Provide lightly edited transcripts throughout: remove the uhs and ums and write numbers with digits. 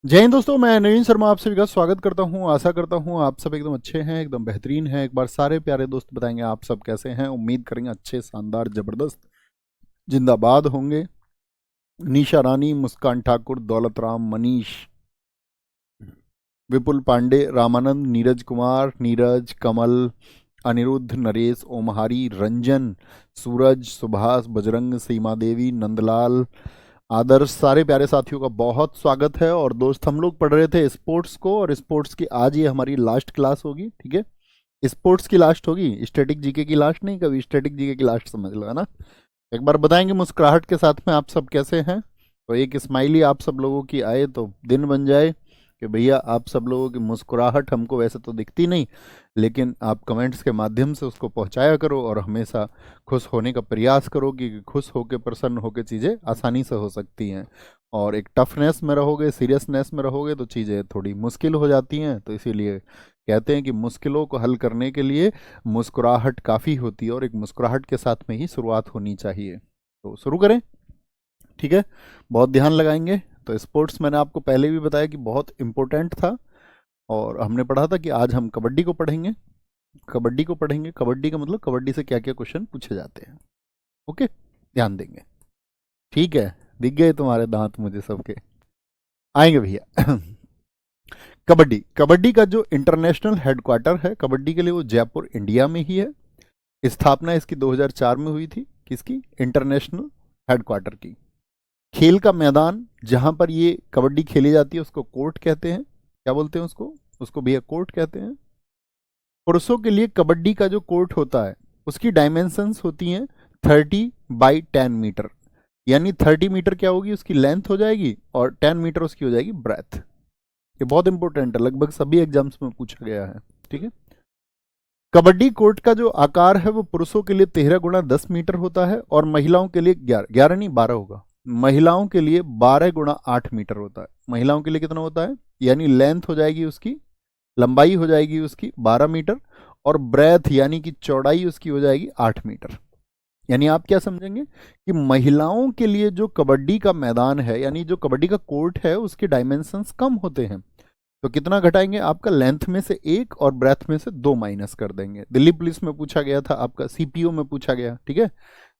जय हिंद दोस्तों, मैं नवीन शर्मा आप सभी का स्वागत करता हूं। आशा करता हूं आप सब एकदम अच्छे हैं, एकदम बेहतरीन हैं। एक बार सारे प्यारे दोस्त बताएंगे आप सब कैसे हैं। उम्मीद करेंगे अच्छे, शानदार, जबरदस्त, जिंदाबाद होंगे। निशा रानी, मुस्कान ठाकुर, दौलत राम, मनीष, विपुल पांडे, रामानंद, नीरज कुमार, नीरज, कमल, अनिरुद्ध, नरेश, ओमहारी, रंजन, सूरज, सुभाष, बजरंग, सीमा देवी, नंदलाल, आदर्श, सारे प्यारे साथियों का बहुत स्वागत है। और दोस्त, हम लोग पढ़ रहे थे स्पोर्ट्स को, और स्पोर्ट्स की आज ये हमारी लास्ट क्लास होगी। ठीक है, स्पोर्ट्स की लास्ट होगी, स्टैटिक जीके की लास्ट नहीं, कभी स्टैटिक जीके की लास्ट समझ लो, है ना। एक बार बताएंगे मुस्कुराहट के साथ में आप सब कैसे हैं। तो एक स्माइली आप सब लोगों की आए तो दिन बन जाए कि भैया आप सब लोगों की मुस्कुराहट हमको वैसे तो दिखती नहीं, लेकिन आप कमेंट्स के माध्यम से उसको पहुंचाया करो और हमेशा खुश होने का प्रयास करो कि खुश होकर, प्रसन्न होकर चीज़ें आसानी से हो सकती हैं। और एक टफनेस में रहोगे, सीरियसनेस में रहोगे तो चीज़ें थोड़ी मुश्किल हो जाती हैं। तो इसीलिए कहते हैं कि मुश्किलों को हल करने के लिए मुस्कुराहट काफ़ी होती है, और एक मुस्कुराहट के साथ में ही शुरुआत होनी चाहिए। तो शुरू करें। ठीक है, बहुत ध्यान लगाएंगे। तो स्पोर्ट्स मैंने आपको पहले भी बताया कि बहुत इम्पोर्टेंट था, और हमने पढ़ा था कि आज हम कबड्डी को पढ़ेंगे। कबड्डी को पढ़ेंगे, कबड्डी का मतलब कबड्डी से क्या क्या क्वेश्चन पूछे जाते हैं। ओके, ध्यान देंगे। ठीक है, दिख गए तुम्हारे दांत मुझे सबके। आएंगे भैया। कबड्डी, कबड्डी का जो इंटरनेशनल हेडक्वार्टर है कबड्डी के लिए, वो जयपुर इंडिया में ही है। स्थापना इसकी 2004 में हुई थी। किसकी? इंटरनेशनल हेडक्वार्टर की। खेल का मैदान जहां पर ये कबड्डी खेली जाती है उसको कोर्ट कहते हैं। क्या बोलते हैं उसको? उसको भैया कोर्ट कहते हैं। पुरुषों के लिए कबड्डी का जो कोर्ट होता है उसकी डायमेंशंस होती हैं 30 बाई 10 मीटर। यानी 30 मीटर क्या होगी? उसकी लेंथ हो जाएगी, और 10 मीटर उसकी हो जाएगी ब्रेथ। ये बहुत इंपॉर्टेंट है, लगभग सभी एग्जाम्स में पूछा गया है। ठीक है, कबड्डी कोर्ट का जो आकार है वो पुरुषों के लिए 13 गुणा 10 मीटर होता है, और महिलाओं के लिए 11 नहीं 12 होगा। महिलाओं के लिए 12 गुणा 8 मीटर होता है। महिलाओं के लिए कितना होता है? यानी लेंथ हो जाएगी उसकी, लंबाई हो जाएगी उसकी 12 मीटर, और ब्रेथ यानी कि चौड़ाई उसकी हो जाएगी 8 मीटर। यानी आप क्या समझेंगे कि महिलाओं के लिए जो कबड्डी का मैदान है, यानी जो कबड्डी का कोर्ट है, उसके डायमेंशंस कम होते हैं। तो कितना घटाएंगे? आपका लेंथ में से 1 और ब्रेथ में से 2 माइनस कर देंगे। दिल्ली पुलिस में पूछा गया था, आपका सीपीओ में पूछा गया। ठीक है,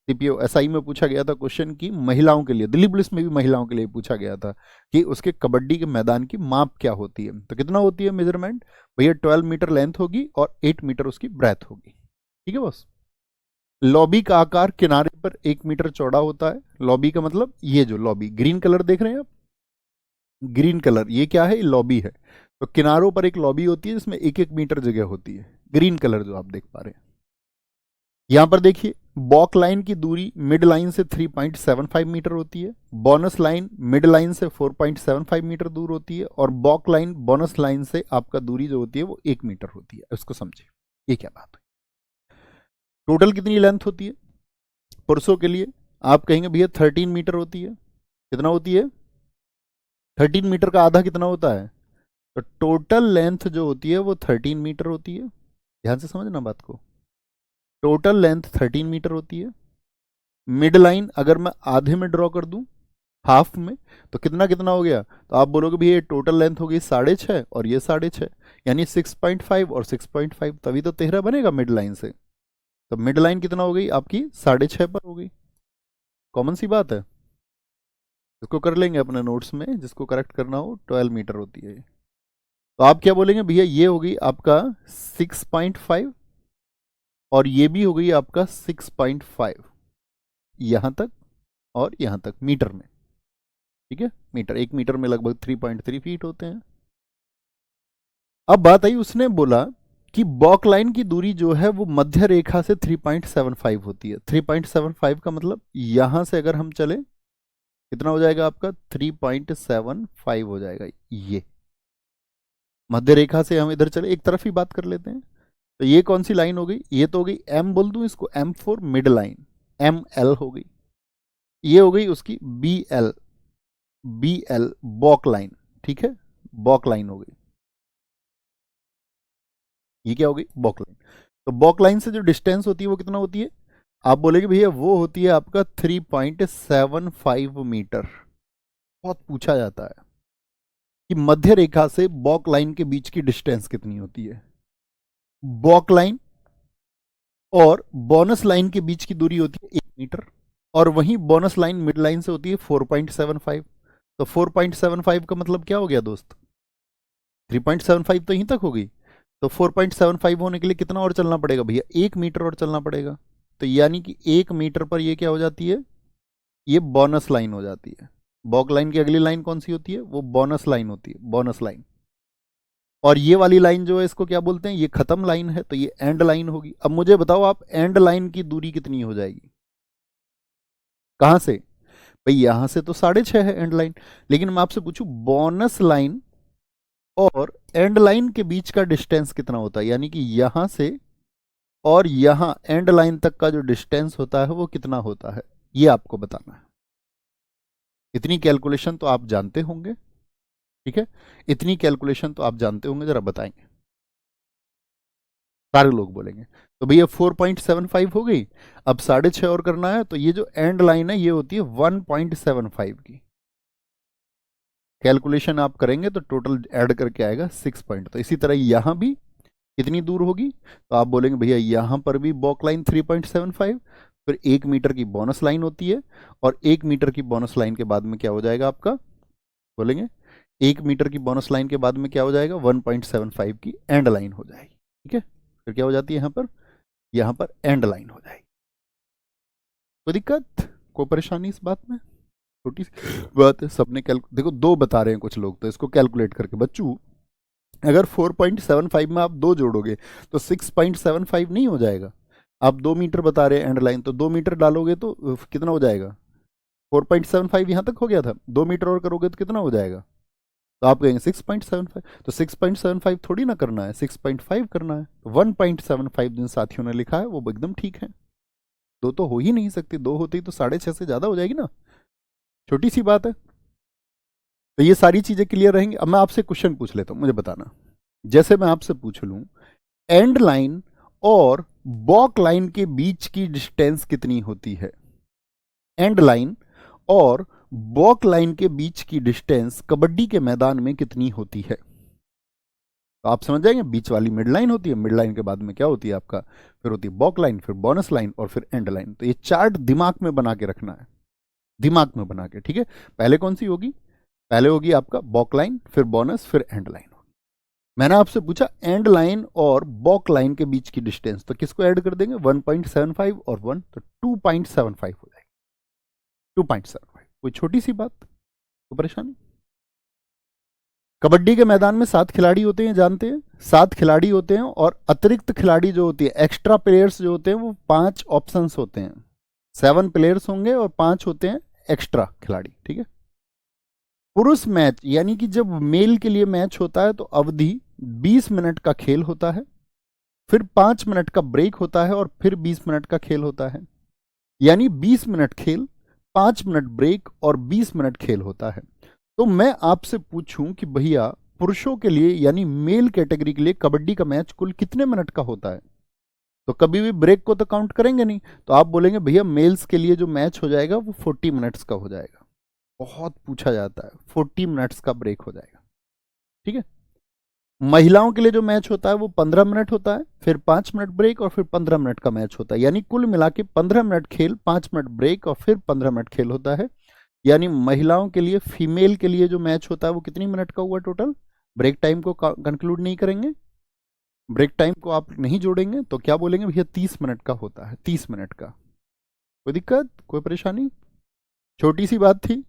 सीपीओ एसआई में पूछा गया था क्वेश्चन की महिलाओं के लिए। दिल्ली पुलिस में भी महिलाओं के लिए पूछा गया था कि उसके कबड्डी के मैदान की माप क्या होती है। तो कितना होती है मेजरमेंट? भैया 12 मीटर लेंथ होगी और 8 मीटर उसकी ब्रेथ होगी। ठीक है बस। लॉबी का आकार किनारे पर 1 मीटर चौड़ा होता है। लॉबी का मतलब ये जो लॉबी ग्रीन कलर देख रहे हैं आप, ग्रीन कलर, ये क्या है? ये लॉबी है। तो किनारों पर एक लॉबी होती है जिसमें 1-1 मीटर जगह होती है। ग्रीन कलर जो आप देख पा रहे हैं। यहां पर देखिए, बॉक लाइन की दूरी मिड लाइन से 3.75 मीटर होती है। बोनस लाइन मिड लाइन से 4.75 मीटर दूर होती है, और बॉक लाइन बोनस लाइन से आपका दूरी जो होती है वो 1 मीटर होती है। उसको समझे, ये क्या बात है। टोटल कितनी लेंथ होती है पुरुषों के लिए? आप कहेंगे भैया 13 मीटर होती है। कितना होती है? 13 मीटर का आधा कितना होता है? तो टोटल लेंथ जो होती है वो 13 मीटर होती है। ध्यान से समझना बात को। टोटल लेंथ 13 मीटर होती है। मिड लाइन अगर मैं आधे में ड्रॉ कर दूं, हाफ में, तो कितना कितना हो गया? तो आप बोलोगे भी ये टोटल लेंथ हो गई 6.5 और ये 6.5, यानी 6.5 और 6.5, तभी तो 13 बनेगा मिड लाइन से। तो मिड लाइन कितना हो गई आपकी? 6.5 पर हो गई। कॉमन सी बात है, इसको कर लेंगे अपने नोट्स में, जिसको करेक्ट करना हो। 12 मीटर होती है। तो आप क्या बोलेंगे भैया? ये हो गई आपका 6.5, और ये भी हो गई आपका 6.5, यहां तक और यहां तक मीटर में। ठीक है, मीटर, 1 मीटर में लगभग 3.3 फीट होते हैं। अब बात आई, उसने बोला कि बॉक लाइन की दूरी जो है वो मध्य रेखा से 3.75 होती है। 3.75 का मतलब यहां से अगर हम चले, कितना हो जाएगा आपका? 3.75 हो जाएगा। ये मध्य रेखा से हम इधर चले, एक तरफ ही बात कर लेते हैं। तो ये कौन सी लाइन हो गई? ये तो हो गई एम, बोल दूं इसको, M for mid line, M L हो गई। ये हो गई उसकी B L, B L baulk line. ठीक है, बॉक लाइन हो गई। ये क्या हो गई? बॉक लाइन। तो बॉक लाइन से जो डिस्टेंस होती है वो कितना होती है? आप बोलेगे भैया वो होती है आपका 3.75 मीटर। बहुत पूछा जाता है। कि मध्य रेखा से बॉक लाइन के बीच की डिस्टेंस कितनी होती है। बॉक लाइन और बोनस लाइन के बीच की दूरी होती है 1 मीटर, और वहीं बोनस लाइन मिड लाइन से होती है 4.75। तो 4.75 का मतलब क्या हो गया दोस्त, 3.75 तो यहीं तक होगी। तो 4.75 होने के लिए कितना और चलना पड़ेगा भैया, 1 मीटर और चलना पड़ेगा। तो यानी कि 1 मीटर पर ये क्या हो जाती है, ये बोनस लाइन हो जाती है। बॉक लाइन की अगली लाइन कौन सी होती है, वो बोनस लाइन होती है, बोनस लाइन। और ये वाली लाइन जो है इसको क्या बोलते हैं, ये खत्म लाइन है, तो ये एंड लाइन होगी। अब मुझे बताओ आप, एंड लाइन की दूरी कितनी हो जाएगी, कहां से भाई, यहां से तो 6.5 है एंड लाइन, लेकिन मैं आपसे पूछूं बोनस लाइन और एंड लाइन के बीच का डिस्टेंस कितना होता है, यानी कि यहां से और यहां एंड लाइन तक का जो डिस्टेंस होता है वो कितना होता है, ये आपको बताना है। इतनी कैलकुलेशन तो आप जानते होंगे, ठीक है, इतनी कैलकुलेशन तो आप जानते होंगे, जरा बताएंगे। सारे लोग बोलेंगे। तो भैया 4.75 हो गई, अब 6.5 और करना है, तो ये जो एंड लाइन है ये होती है 1.75 की। कैलकुलेशन आप करेंगे तो टोटल ऐड करके आएगा 6 पॉइंट। तो इसी तरह यहां भी कितनी दूर होगी, तो आप बोलेंगे भैया यहां पर भी बॉक लाइन 3.75, फिर 1 मीटर की बोनस लाइन होती है, और 1 मीटर की बोनस लाइन के बाद में क्या हो जाएगा आपका, बोलेंगे 1 मीटर की बोनस लाइन के बाद में क्या हो जाएगा, 1.75 की एंड लाइन हो जाएगी। ठीक है, फिर क्या हो जाती है यहां पर एंड लाइन हो जाएगी। कोई दिक्कत, कोई परेशानी इस बात में, छोटी सी बात है। सबने देखो 2 बता रहे हैं कुछ लोग, तो इसको कैलकुलेट करके बच्चों, अगर 4.75 में आप 2 जोड़ोगे तो 6.75 नहीं हो जाएगा। आप 2 मीटर बता रहे हैं एंड लाइन, तो 2 मीटर डालोगे तो कितना हो जाएगा, 4.75 यहां तक हो गया था, 2 मीटर और करोगे तो कितना हो जाएगा, तो आप कहेंगे 6.75। तो 6.75 थोड़ी ना करना है, 6.5 करना है। 1.75 जिन साथियों ने लिखा है वो एकदम ठीक है। 2 तो हो ही नहीं सकती, 2 होती तो 6.5 से ज्यादा हो जाएगी ना, छोटी सी बात है। तो ये सारी चीजें क्लियर रहेंगी। अब मैं आपसे क्वेश्चन पूछ लेता हूं, मुझे बताना, जैसे मैं आपसे पूछ लूं एंड लाइन और बॉक लाइन के बीच की डिस्टेंस कितनी होती है, एंड लाइन और बॉक लाइन के बीच की डिस्टेंस कबड्डी के मैदान में कितनी होती है। तो आप समझ जाएंगे, बीच वाली मिड लाइन होती है, मिड लाइन के बाद में क्या होती है आपका, फिर होती है बॉक लाइन, फिर बोनस लाइन और फिर एंड लाइन। तो ये चार्ट दिमाग में बना के रखना है, दिमाग में बना के, ठीक है। पहले कौन सी होगी, पहले होगी आपका बॉक लाइन, फिर बोनस, फिर एंड लाइन। मैंने आपसे पूछा एंड लाइन और बॉक लाइन के बीच की डिस्टेंस, तो किसको ऐड कर देंगे, 1.75 और 1, तो 2.75 हो जाएगी, 2.75। कोई छोटी सी बात, कोई परेशानी। कबड्डी के मैदान में 7 खिलाड़ी होते हैं, जानते हैं, 7 खिलाड़ी होते हैं, और अतिरिक्त खिलाड़ी जो होती है, एक्स्ट्रा प्लेयर्स जो होते हैं, वो 5 ऑप्शंस होते हैं। 7 प्लेयर्स होंगे और 5 होते हैं एक्स्ट्रा खिलाड़ी, ठीक है। पुरुष मैच यानी कि जब मेल के लिए मैच होता है तो अवधि 20 मिनट का खेल होता है, फिर 5 मिनट का ब्रेक होता है, और फिर 20 मिनट का खेल होता है। यानी 20 मिनट खेल, 5 मिनट ब्रेक और 20 मिनट खेल होता है। तो मैं आपसे पूछूं कि भैया पुरुषों के लिए यानी मेल कैटेगरी के लिए कबड्डी का मैच कुल कितने मिनट का होता है, तो कभी भी ब्रेक को तो काउंट करेंगे नहीं। तो आप बोलेंगे भैया मेल्स के लिए जो मैच हो जाएगा वो 40 मिनट्स का हो जाएगा। बहुत पूछा जाता है, 40 मिनट्स का ब्रेक हो जाएगा, ठीक है। महिलाओं के लिए जो मैच होता है वो 15 मिनट होता है, फिर 5 मिनट ब्रेक और फिर 15 मिनट का मैच होता है। यानी कुल मिला के 15 मिनट खेल, 5 मिनट ब्रेक और फिर 15 मिनट खेल होता है। यानी महिलाओं के लिए, फीमेल के लिए जो मैच होता है वो कितनी मिनट का हुआ टोटल, ब्रेक टाइम को कंक्लूड नहीं करेंगे, ब्रेक टाइम को आप नहीं जोड़ेंगे, तो क्या बोलेंगे भैया 30 मिनट का होता है, 30 मिनट का। कोई दिक्कत, कोई परेशानी, छोटी सी बात थी।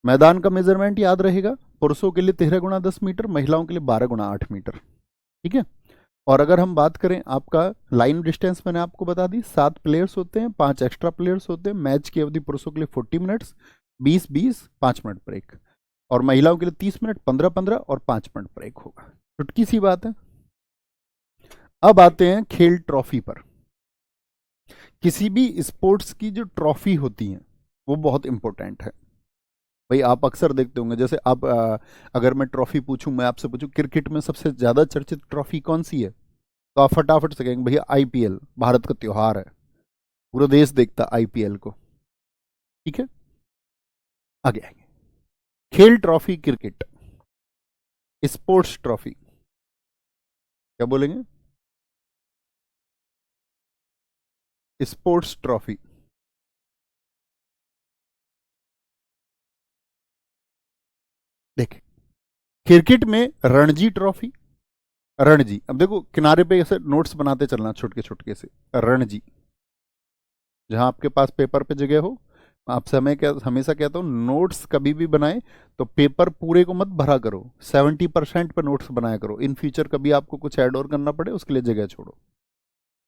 मैदान का मेजरमेंट याद रहेगा, पुरुषों के लिए 13x10 मीटर, महिलाओं के लिए 12x8 मीटर, ठीक है। और अगर हम बात करें आपका लाइन डिस्टेंस, मैंने आपको बता दी 7 प्लेयर्स होते हैं, 5 एक्स्ट्रा प्लेयर्स होते हैं। मैच की अवधि पुरुषों के लिए 40 मिनट्स, 20-20, 5 मिनट ब्रेक, और महिलाओं के लिए 30 मिनट, 15-15 और 5 मिनट ब्रेक होगा। चुटकी सी बात है। अब आते हैं खेल ट्रॉफी पर। किसी भी स्पोर्ट्स की जो ट्रॉफी होती है वो बहुत इंपॉर्टेंट है। भाई आप अक्सर देखते होंगे, जैसे आप अगर मैं ट्रॉफी पूछूं, मैं आपसे पूछूं क्रिकेट में सबसे ज्यादा चर्चित ट्रॉफी कौन सी है, तो आप फटाफट से कहेंगे भैया आईपीएल, भारत का त्योहार है, पूरा देश देखता आईपीएल को, ठीक है। आगे आएंगे, खेल ट्रॉफी क्रिकेट। स्पोर्ट्स ट्रॉफी, क्या बोलेंगे? Sports trophy. देखिए, क्रिकेट में रणजी ट्रॉफी, रणजी, अब देखो किनारे पे ऐसे नोट्स बनाते चलना छोटके छोटके से, रणजी, जहां आपके पास पेपर पे जगह हो। आपसे हमें क्या हमेशा कहता हूँ, नोट्स कभी भी बनाए तो पेपर पूरे को मत भरा करो, 70% पे नोट्स बनाया करो। इन फ्यूचर कभी आपको कुछ ऐड और करना पड़े उसके लिए जगह छोड़ो।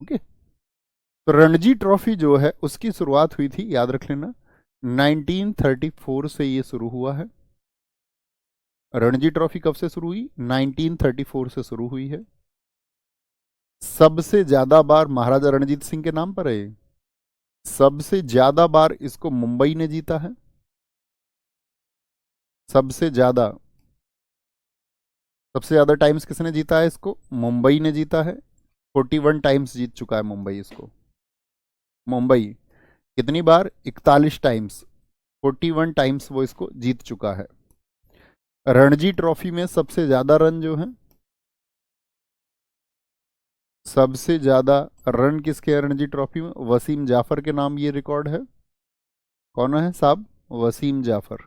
ओके। तो रणजी ट्रॉफी जो है उसकी शुरुआत हुई थी, याद रख लेना, 1934 से ये शुरू हुआ है। रणजी ट्रॉफी कब से शुरू हुई? 1934 से शुरू हुई है। सबसे ज्यादा बार महाराजा रणजीत सिंह के नाम पर है। सबसे ज्यादा बार इसको मुंबई ने जीता है। सबसे ज्यादा, सबसे ज्यादा टाइम्स किसने जीता है इसको? मुंबई ने जीता है। 41 टाइम्स जीत चुका है मुंबई इसको। मुंबई कितनी बार? 41 टाइम्स, 41 टाइम्स वो इसको जीत चुका है। रणजी ट्रॉफी में सबसे ज्यादा रन जो है, सबसे ज्यादा रन किसके हैं रणजी ट्रॉफी में? वसीम जाफर के नाम ये रिकॉर्ड है। कौन है साहब? वसीम जाफर,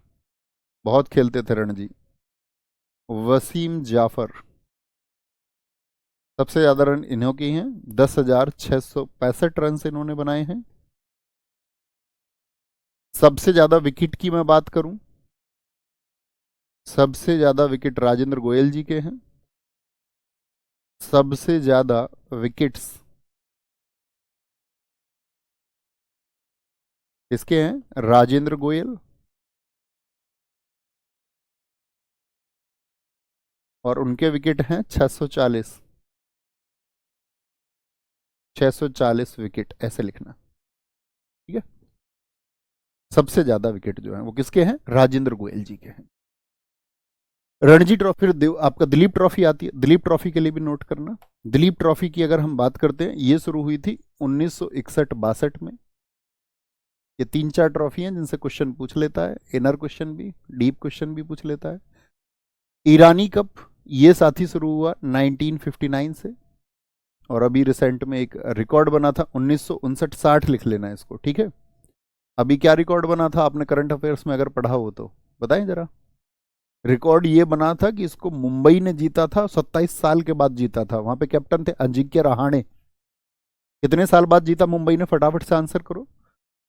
बहुत खेलते थे रणजी। वसीम जाफर, सबसे ज्यादा रन इन्हों के हैं, 10,665 रन से इन्होंने बनाए हैं। सबसे ज्यादा विकेट की मैं बात करूं, सबसे ज्यादा विकेट राजेंद्र गोयल जी के हैं। सबसे ज्यादा विकेट्स किसके हैं? राजेंद्र गोयल। और उनके विकेट हैं 640, 640 विकेट, ऐसे लिखना, ठीक है। सबसे ज्यादा विकेट जो है वो किसके हैं? राजेंद्र गोयल जी के हैं। रणजी ट्रॉफी, आपका दिलीप ट्रॉफी आती है, दिलीप ट्रॉफी के लिए भी नोट करना। दिलीप ट्रॉफी की अगर हम बात करते हैं, ये शुरू हुई थी 1961-62 में। ये 3-4 ट्रॉफी हैं जिनसे क्वेश्चन पूछ लेता है, इनर क्वेश्चन भी, डीप क्वेश्चन भी पूछ लेता है। ईरानी कप, ये साथी शुरू हुआ 1959 से। और अभी रिसेंट में एक रिकॉर्ड बना था 1959-60, लिख लेना इसको, ठीक है। अभी क्या रिकॉर्ड बना था, आपने करंट अफेयर्स में अगर पढ़ा हो तो बताएं जरा। रिकॉर्ड ये बना था कि इसको मुंबई ने जीता था, 27 साल के बाद जीता था। वहां पे कैप्टन थे अजिंक्य रहाणे। कितने साल बाद जीता मुंबई ने? फटाफट से आंसर करो,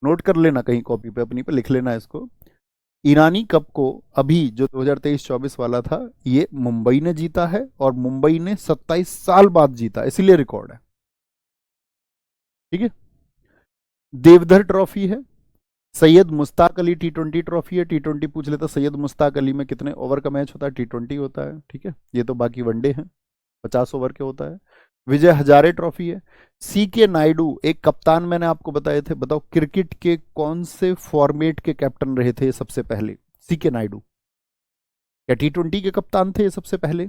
नोट कर लेना कहीं कॉपी पे अपनी पे लिख लेना इसको। ईरानी कप को अभी जो 2023-24 वाला था, ये मुंबई ने जीता है, और मुंबई ने 27 साल बाद जीता, इसीलिए रिकॉर्ड है, ठीक है। देवधर ट्रॉफी है। सैयद मुश्ताक अली T20 ट्रॉफी है। T20 पूछ लेता, सैयद मुश्ताक अली में कितने ओवर का मैच होता है? T20 होता है, ठीक है। ये तो बाकी वनडे हैं, 50 ओवर के होता है। विजय हजारे ट्रॉफी है। सी के नायडू एक कप्तान मैंने आपको बताए थे, बताओ क्रिकेट के कौन से फॉर्मेट के कैप्टन रहे थे सबसे पहले? सी के नायडू। क्या T20 के कप्तान थे ये सबसे पहले?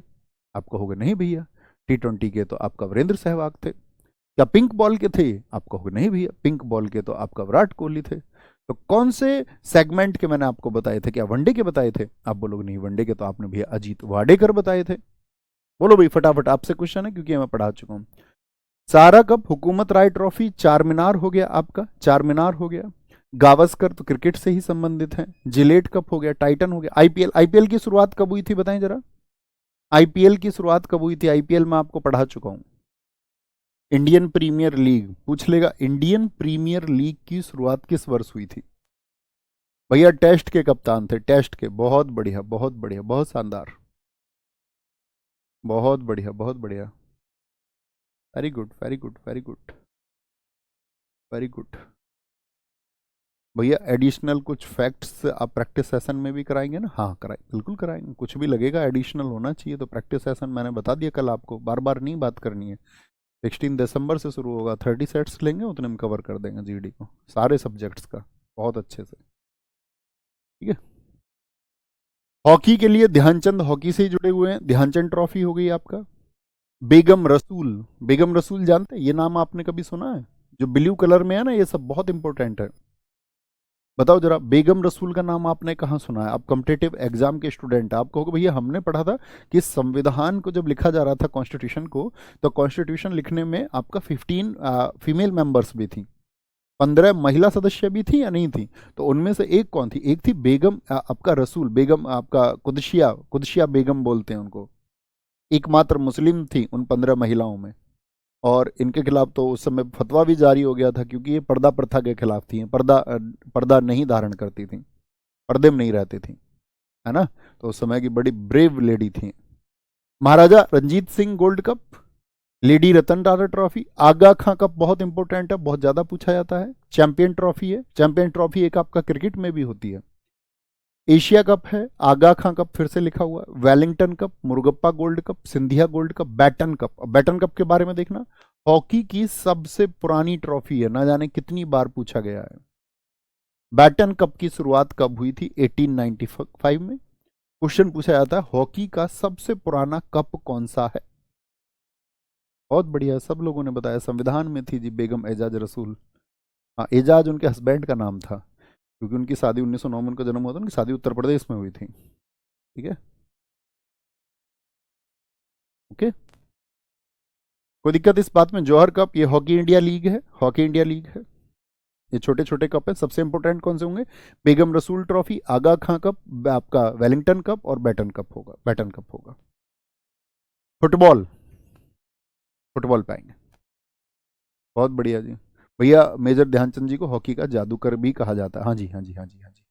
आपको होगा नहीं भैया, T20 के तो आपका वीरेंद्र सहवाग थे। क्या पिंक बॉल के थे? आपको होगा नहीं भैया, पिंक बॉल के तो आपका विराट कोहली थे। तो कौन से सेगमेंट के मैंने आपको बताए थे? क्या वनडे के बताए थे? आप बोलोगे नहीं, वनडे के तो आपने भैया अजीत वाडेकर बताए थे। बोलो भाई फटाफट, आपसे क्वेश्चन है क्योंकि मैं पढ़ा चुका हूं। सारा कप, हुकूमत राय ट्रॉफी, चार मीनार हो गया आपका, चार मीनार हो गया। गावस्कर तो क्रिकेट से ही संबंधित है। जिलेट कप हो गया, टाइटन हो गया। आईपीएल, आईपीएल की शुरुआत कब हुई थी बताएं जरा। आईपीएल की शुरुआत कब हुई थी? आईपीएल में आपको पढ़ा चुका हूं। इंडियन प्रीमियर लीग पूछ लेगा, इंडियन प्रीमियर लीग की शुरुआत किस वर्ष हुई थी? भैया टेस्ट के कप्तान थे, टेस्ट के। बहुत बढ़िया, बहुत बढ़िया, बहुत शानदार, बहुत बढ़िया, बहुत बढ़िया। Very good, very good, very good, very good. भैया एडिशनल कुछ फैक्ट्स आप प्रैक्टिस सेशन में भी कराएंगे ना? हाँ कराए, बिल्कुल कराएंगे, कुछ भी लगेगा एडिशनल होना चाहिए। तो प्रैक्टिस सेशन मैंने बता दिया कल आपको, बार बार नहीं बात करनी है। 16 दिसंबर से शुरू होगा, 30 सेट्स लेंगे, उतने में कवर कर देंगे जीडी को, सारे सब्जेक्ट्स का, बहुत अच्छे से, ठीक है। हॉकी के लिए ध्यानचंद हॉकी से ही जुड़े हुए हैं, ध्यानचंद ट्रॉफी हो गई आपका। बेगम रसूल, बेगम रसूल जानते हैं? ये नाम आपने कभी सुना है? जो ब्लू कलर में है ना, ये सब बहुत इंपॉर्टेंट है। बताओ जरा, बेगम रसूल का नाम आपने कहाँ सुना है? आप कॉम्पिटिटिव एग्जाम के स्टूडेंट हैं, आप कहोगे भैया हमने पढ़ा था कि संविधान को जब लिखा जा रहा था कॉन्स्टिट्यूशन को, तो कॉन्स्टिट्यूशन लिखने में आपका 15 फीमेल मेंबर्स भी थी, 15 महिला सदस्य भी थी या नहीं थी? तो उनमें से एक कौन थी? एक थी बेगम आपका रसूल, बेगम आपका कुदशिया, कुदशिया बेगम बोलते हैं उनको, एकमात्र मुस्लिम थी उन 15 महिलाओं में। और इनके खिलाफ तो उस समय फतवा भी जारी हो गया था, क्योंकि ये पर्दा प्रथा के खिलाफ थी, पर्दा नहीं धारण करती थी, पर्दे में नहीं रहती थी, है ना। तो उस समय की बड़ी ब्रेव लेडी थी। Maharaja Ranjit Singh gold cup, lady Ratan Tata trophy, Aga Khan cup बहुत इंपॉर्टेंट है, बहुत ज्यादा पूछा जाता है। चैंपियन ट्रॉफी है, चैंपियन ट्रॉफी एक आपका क्रिकेट में भी होती है। एशिया कप है, आगा खां कप फिर से लिखा हुआ, Wellington cup, Murugappa gold cup, Scindia gold cup, Beighton cup. अब बैटन कप के बारे में देखना, हॉकी की सबसे पुरानी ट्रॉफी है, ना जाने कितनी बार पूछा गया है। बैटन कप की शुरुआत कब हुई थी? 1895 में। क्वेश्चन पूछा जाता है हॉकी का सबसे पुराना कप कौन सा है? बहुत बढ़िया, सब लोगों ने बताया संविधान में थी जी, बेगम एजाज रसूल। हाँ, एजाज उनके हस्बैंड का नाम था, क्योंकि उनकी शादी 1909 में उनका जन्म हुआ था, उनकी शादी उत्तर प्रदेश में हुई थी। ठीक है, ओके। कोई दिक्कत इस बात में? जौहर कप ये हॉकी इंडिया लीग है, हॉकी इंडिया लीग है। ये छोटे छोटे कप है, सबसे इंपॉर्टेंट कौन से होंगे? बेगम रसूल ट्रॉफी, आगा खां कप, आपका वेलिंगटन कप और बैटन कप होगा, बैटन कप होगा। फुटबॉल, फुटबॉल पे आएंगे। बहुत बढ़िया जी। भैया मेजर ध्यानचंद जी को हॉकी का जादूगर भी कहा जाता है। हाँ जी, हाँ जी, हाँ जी, हाँ जी।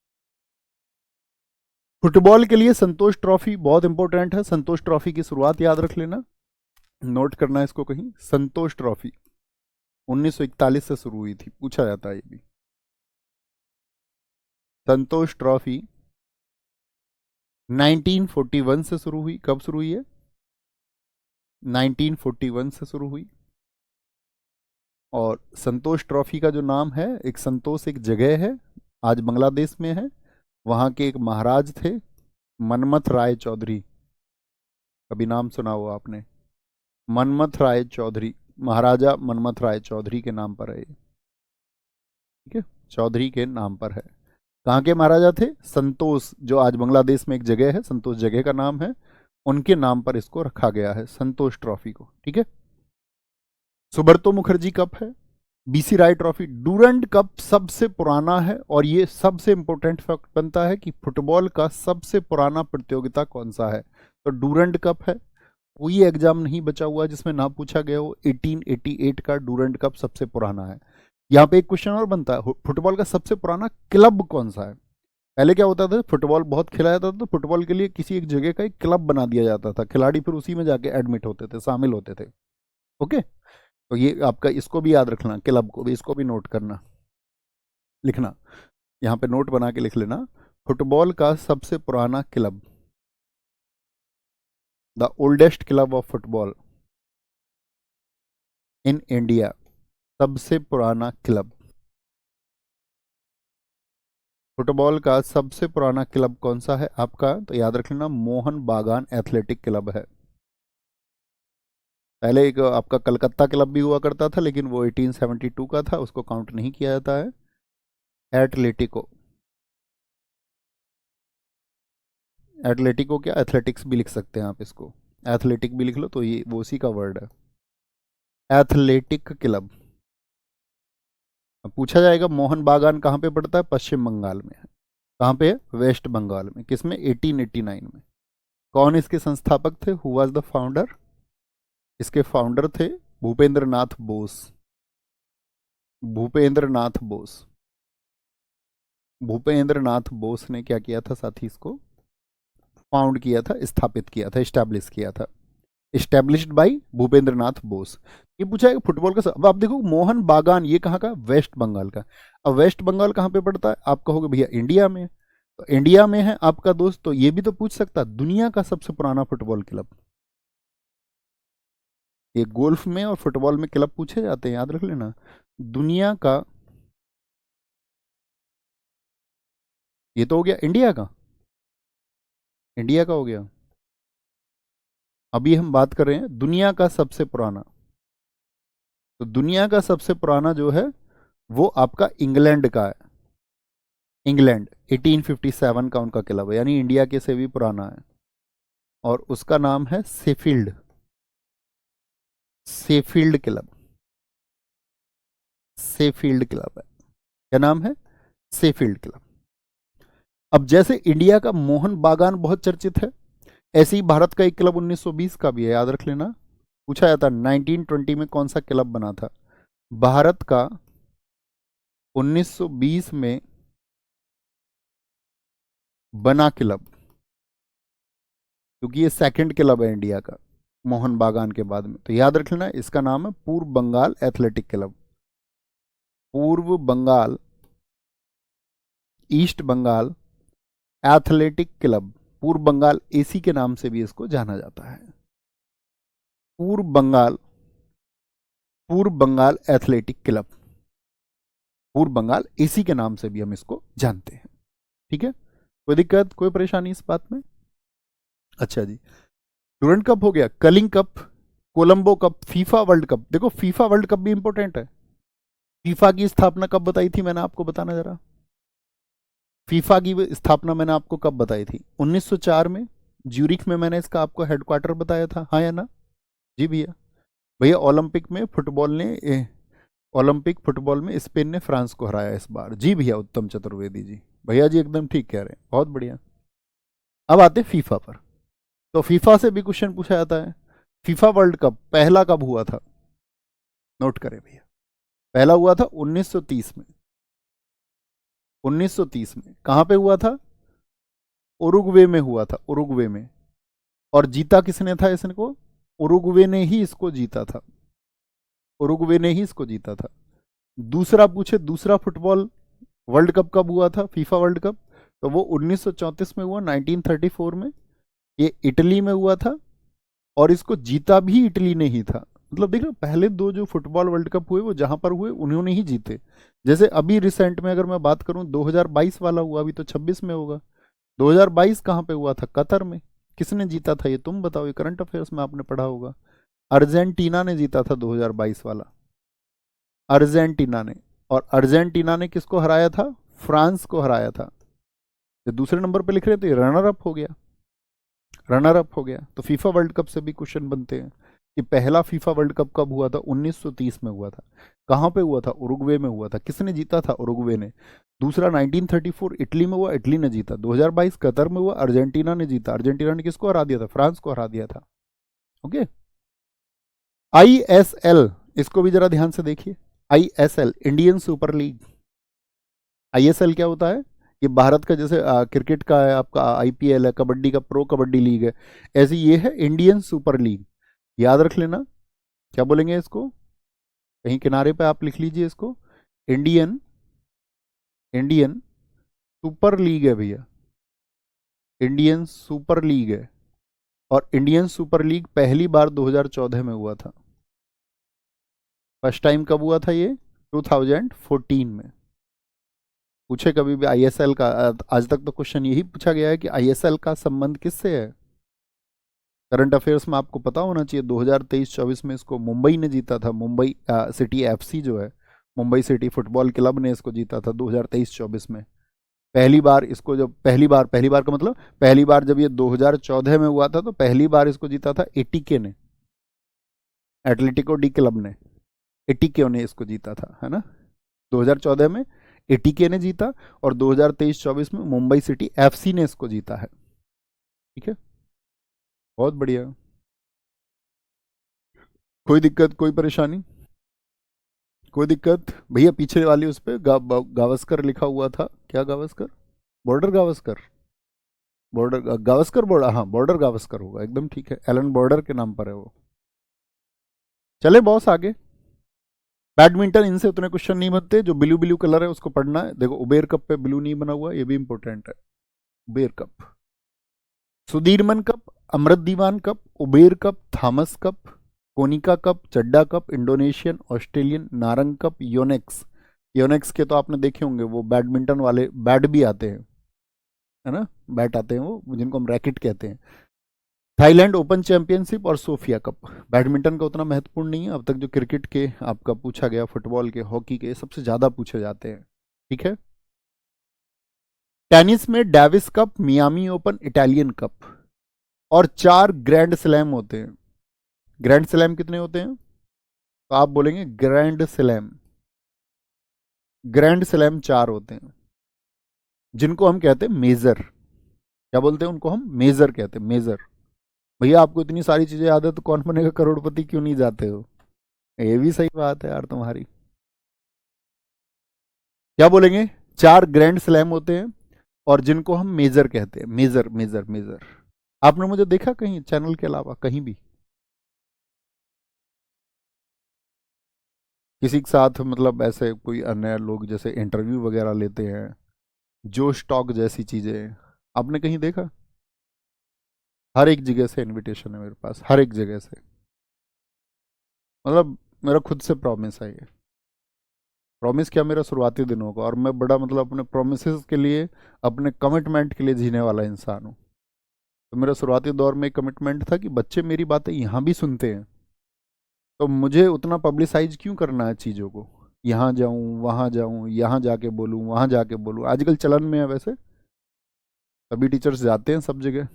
फुटबॉल के लिए संतोष ट्रॉफी बहुत इंपॉर्टेंट है, संतोष ट्रॉफी की शुरुआत याद रख लेना, नोट करना है इसको कहीं। संतोष ट्रॉफी 1941 से शुरू हुई थी, पूछा जाता है ये भी। संतोष ट्रॉफी 1941 से शुरू हुई। कब शुरू हुई है? 1941 से शुरू हुई। और संतोष ट्रॉफी का जो नाम है, एक संतोष एक जगह है, आज बांग्लादेश में है। वहाँ के एक महाराज थे, मनमथ राय चौधरी, कभी नाम सुना हो आपने? मनमथ राय चौधरी, महाराजा मनमथ राय चौधरी के नाम पर है ये। ठीक है, चौधरी के नाम पर है। कहाँ के महाराजा थे? संतोष, जो आज बांग्लादेश में एक जगह है, संतोष जगह का नाम है, उनके नाम पर इसको रखा गया है, संतोष ट्रॉफी को। ठीक है। सुब्रतो मुखर्जी कप है, बीसी राय ट्रॉफी, डूरंड कप सबसे पुराना है। और ये सबसे इंपॉर्टेंट फैक्ट बनता है कि फुटबॉल का सबसे पुराना प्रतियोगिता कौन सा है? तो डूरंड कप है। कोई एग्जाम नहीं बचा हुआ जिसमें ना पूछा गया हो, 1888 का डूरंड कप सबसे पुराना है। यहाँ पे एक क्वेश्चन और बनता है, फुटबॉल का सबसे पुराना क्लब कौन सा है? पहले क्या होता था, फुटबॉल बहुत खेला जाता था तो फुटबॉल के लिए किसी एक जगह का एक क्लब बना दिया जाता था, खिलाड़ी फिर उसी में जाके एडमिट होते थे, शामिल होते थे। ओके, तो ये आपका, इसको भी याद रखना, क्लब को भी, इसको भी नोट करना, लिखना, यहाँ पे नोट बना के लिख लेना। फुटबॉल का सबसे पुराना club, the oldest club of football in India, सबसे पुराना क्लब। फुटबॉल का सबसे पुराना क्लब कौन सा है आपका? तो याद रख लेना, मोहन बागान एथलेटिक क्लब है। पहले एक आपका कलकत्ता क्लब भी हुआ करता था, लेकिन वो 1872 का था, उसको काउंट नहीं किया जाता है। एटलेटिको, एटलेटिको क्या, एथलेटिक्स भी लिख सकते हैं आप इसको, एथलेटिक भी लिख लो तो ये वो उसी का वर्ड है, एथलेटिक क्लब। अब पूछा जाएगा मोहन बागान कहाँ पे पड़ता है? पश्चिम बंगाल में है। कहाँ पे है? वेस्ट बंगाल में। किसमें? 1889 में। कौन इसके संस्थापक थे? Who was the founder? इसके फाउंडर थे भूपेंद्र नाथ बोस, भूपेंद्र नाथ बोस। भूपेंद्र नाथ बोस ने क्या किया था साथी? इसको फाउंड किया था, स्थापित किया था, स्टैब्लिश किया था, स्टैब्लिश्ड बाय भूपेंद्र नाथ बोस। ये पूछा है फुटबॉल का। अब आप देखो, मोहन बागान ये कहाँ का? वेस्ट बंगाल का। अब वेस्ट बंगाल कहाँ पे पड़ता है? आप कहोगे भैया इंडिया में, तो इंडिया में है आपका दोस्त, तो ये भी तो पूछ सकता है दुनिया का सबसे पुराना फुटबॉल क्लब। ये गोल्फ में और फुटबॉल में क्लब पूछे जाते हैं, याद रख लेना। दुनिया का, ये तो हो गया इंडिया का, इंडिया का हो गया। अभी हम बात कर रहे हैं दुनिया का सबसे पुराना। तो दुनिया का सबसे पुराना जो है वो आपका इंग्लैंड का है। इंग्लैंड, 1857 का उनका क्लब है, यानी इंडिया के से भी पुराना है, और उसका नाम है Sheffield, Sheffield club, Sheffield club है। क्या नाम है? Sheffield club. अब जैसे इंडिया का मोहन बागान बहुत चर्चित है, ऐसे ही भारत का एक क्लब 1920 का भी है, याद रख लेना। पूछा जाता 1920 में कौन सा क्लब बना था भारत का, 1920 में बना क्लब, क्योंकि ये सेकंड क्लब है इंडिया का मोहन बागान के बाद में, तो याद रख लेना इसका नाम है पूर्व बंगाल एथलेटिक क्लब। पूर्व Bengal, east Bengal athletic club, पूर्व बंगाल एसी के नाम से भी इसको जाना जाता है। पूर्व बंगाल, पूर्व बंगाल एथलेटिक क्लब, पूर्व बंगाल एसी के नाम से भी हम इसको जानते हैं। ठीक है, कोई दिक्कत, कोई परेशानी इस बात में? अच्छा जी, डूरंट कप हो गया, Kalinga cup, Colombo cup, FIFA world cup. देखो फीफा वर्ल्ड कप भी इंपॉर्टेंट है। फीफा की स्थापना कब बताई थी मैंने आपको, बताना जरा। फीफा की स्थापना मैंने आपको कब बताई थी? 1904 में, ज्यूरिख में मैंने इसका आपको हेडक्वार्टर बताया था, हाँ या ना? जी भैया। भैया ओलंपिक में फुटबॉल ने ओलंपिक फुटबॉल में स्पेन ने फ्रांस को हराया इस बार। जी भैया, उत्तम चतुर्वेदी जी, भैया जी एकदम ठीक कह रहे हैं, बहुत बढ़िया। अब आते हैं फीफा पर। तो फीफा से भी क्वेश्चन पूछा जाता है। फीफा वर्ल्ड कप पहला कब हुआ था? नोट करें भैया, पहला हुआ था 1930 में। 1930 में कहां पे हुआ था? उरुग्वे में हुआ था, उरुग्वे में। और जीता किसने था इसको? उरुग्वे ने ही इसको जीता था, उरुग्वे ने ही इसको जीता था। दूसरा पूछे, दूसरा फुटबॉल वर्ल्ड कप कब हुआ था, फीफा वर्ल्ड कप? तो वो 1934 में हुआ, 1934 में। ये इटली में हुआ था, और इसको जीता भी इटली ने ही था। मतलब देख रहे हो, पहले दो जो फुटबॉल वर्ल्ड कप हुए वो जहां पर हुए उन्होंने ही जीते। जैसे अभी रिसेंट में अगर मैं बात करूं, 2022 वाला हुआ, अभी तो 26 में होगा। 2022 कहाँ पे हुआ था? कतर में। किसने जीता था ये तुम बताओ, ये करंट अफेयर्स में आपने पढ़ा होगा। अर्जेंटीना ने जीता था 2022 वाला, अर्जेंटीना ने। और अर्जेंटीना ने किसको हराया था? फ्रांस को हराया था। जो दूसरे नंबर पे लिख रहे थे, रनर अप हो गया, रनर अप हो गया। तो फीफा वर्ल्ड कप से भी क्वेश्चन बनते हैं कि पहला फीफा वर्ल्ड कप कब हुआ था? 1930 में हुआ था। कहाँ पे हुआ था? उरुग्वे में हुआ था। किसने जीता था? उरुग्वे ने। दूसरा 1934 इटली में हुआ, इटली ने जीता। 2022 कतर में हुआ, अर्जेंटीना ने जीता। अर्जेंटीना ने किसको हरा दिया था? फ्रांस को हरा दिया था। ओके। आईएसएल, इसको भी जरा ध्यान से देखिए। ISL, Indian super league. ISL क्या होता है? ये भारत का जैसे क्रिकेट का है आपका आईपीएल है, कबड्डी का प्रो कबड्डी लीग है, ऐसी ये है इंडियन सुपर लीग। याद रख लेना, क्या बोलेंगे इसको, कहीं किनारे पे आप लिख लीजिए इसको। इंडियन, इंडियन सुपर लीग है भैया, इंडियन सुपर लीग है। और इंडियन सुपर लीग पहली बार 2014 में हुआ था। फर्स्ट टाइम कब हुआ था ये? 2014 में। पूछे कभी भी आईएसएल का, आज तक तो क्वेश्चन यही पूछा गया है कि आईएसएल का संबंध किससे है। करंट अफेयर्स में आपको पता होना चाहिए, 2023-24 में इसको मुंबई ने जीता था। मुंबई सिटी एफसी जो है, मुंबई सिटी फुटबॉल क्लब ने इसको जीता था 2023-24 में। पहली बार इसको, जब पहली बार का मतलब पहली बार जब ये 2014 में हुआ था, तो पहली बार इसको जीता था एटीके ने, एटलेटिको डी क्लब ने, एटीके ने इसको जीता था, है ना। 2014 में एटीके ने जीता, और 2023-24 में मुंबई सिटी एफसी ने इसको जीता है। ठीक है, बहुत बढ़िया। कोई दिक्कत, कोई परेशानी, कोई दिक्कत? भैया पीछे वाली उस पर गावस्कर लिखा हुआ था, क्या Gavaskar? Border Gavaskar, border Gavaskar, border, हाँ बॉर्डर गावस्कर होगा, एकदम ठीक है, एलन बॉर्डर के नाम पर है वो। चले बॉस आगे। बैडमिंटन, इनसे उतने क्वेश्चन नहीं बनते। जो ब्लू ब्लू कलर है उसको पढ़ना है। देखो उबेर कप पे ब्लू नहीं बना हुआ, ये भी इंपॉर्टेंट है। Uber cup, Sudirman cup, Amrit Diwan cup, Uber cup, Thomas cup, Konica cup, Chadha cup, Indonesian, Australian, Narang cup, Yonex. Yonex के तो आपने देखे होंगे, वो बैडमिंटन वाले बैट भी आते हैं, है ना, बैट आते हैं वो जिनको हम रैकेट कहते हैं। थाईलैंड ओपन चैंपियनशिप और सोफिया कप। बैडमिंटन का उतना महत्वपूर्ण नहीं है अब तक, जो क्रिकेट के आपका पूछा गया, फुटबॉल के, हॉकी के, सबसे ज़्यादा पूछे जाते हैं। ठीक है, टेनिस में Davis cup, Miami open, Italian cup, और 4 ग्रैंड स्लैम होते हैं। ग्रैंड स्लैम कितने होते हैं? तो आप बोलेंगे ग्रैंड स्लैम। ग्रैंड स्लैम 4 होते हैं, जिनको हम कहते हैं मेजर। क्या बोलते हैं उनको? हम मेजर कहते हैं, मेजर। भैया आपको इतनी सारी चीजें याद है तो कौन बनेगा करोड़पति, क्यों नहीं जाते हो? ये भी सही बात है यार तुम्हारी। क्या बोलेंगे? 4 ग्रैंड स्लैम होते हैं और जिनको हम मेजर कहते हैं, मेजर मेजर मेजर। आपने मुझे देखा कहीं चैनल के अलावा कहीं भी किसी के साथ, मतलब ऐसे कोई अन्य लोग जैसे इंटरव्यू वगैरह लेते हैं, जो स्टॉक जैसी चीजें, आपने कहीं देखा? हर एक जगह से इनविटेशन है मेरे पास, हर एक जगह से। मतलब मेरा खुद से प्रॉमिस है ये। प्रॉमिस क्या, मेरा शुरुआती दिनों का, और मैं बड़ा मतलब अपने प्रोमिस के लिए, अपने कमिटमेंट के लिए जीने वाला इंसान हूँ। तो मेरा शुरुआती दौर में कमिटमेंट था कि बच्चे मेरी बातें यहाँ भी सुनते हैं, तो मुझे उतना पब्लिसाइज क्यों करना है चीज़ों को। यहाँ जाऊँ, वहाँ जाऊँ, यहाँ जाके बोलूँ, वहाँ जाके बोलूँ, आजकल चलन में है वैसे, सभी टीचर्स जाते हैं सब जगह,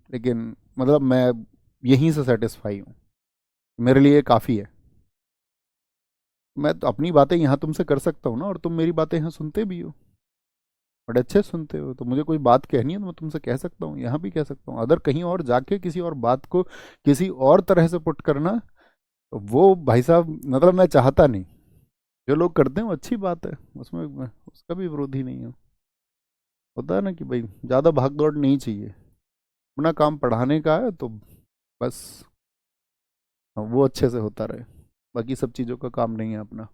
लेकिन मतलब मैं यहीं से सेटिस्फाई हूँ, मेरे लिए काफ़ी है। मैं तो अपनी बातें यहाँ तुमसे कर सकता हूँ ना, और तुम मेरी बातें यहाँ सुनते भी हो, बड़े अच्छे सुनते हो, तो मुझे कोई बात कहनी है तो मैं तुमसे कह सकता हूँ, यहाँ भी कह सकता हूँ। अगर कहीं और जाके किसी और बात को किसी और तरह से पुट करना, तो वो भाई साहब मतलब मैं चाहता नहीं। जो लोग करते हैं वो अच्छी बात है, उसमें मैं उसका भी विरोधी नहीं हूँ। होता है ना कि भाई ज़्यादा भाग दौड़ नहीं चाहिए, अपना काम पढ़ाने का है तो बस वो अच्छे से होता रहे, बाकी सब चीज़ों का काम नहीं है अपना।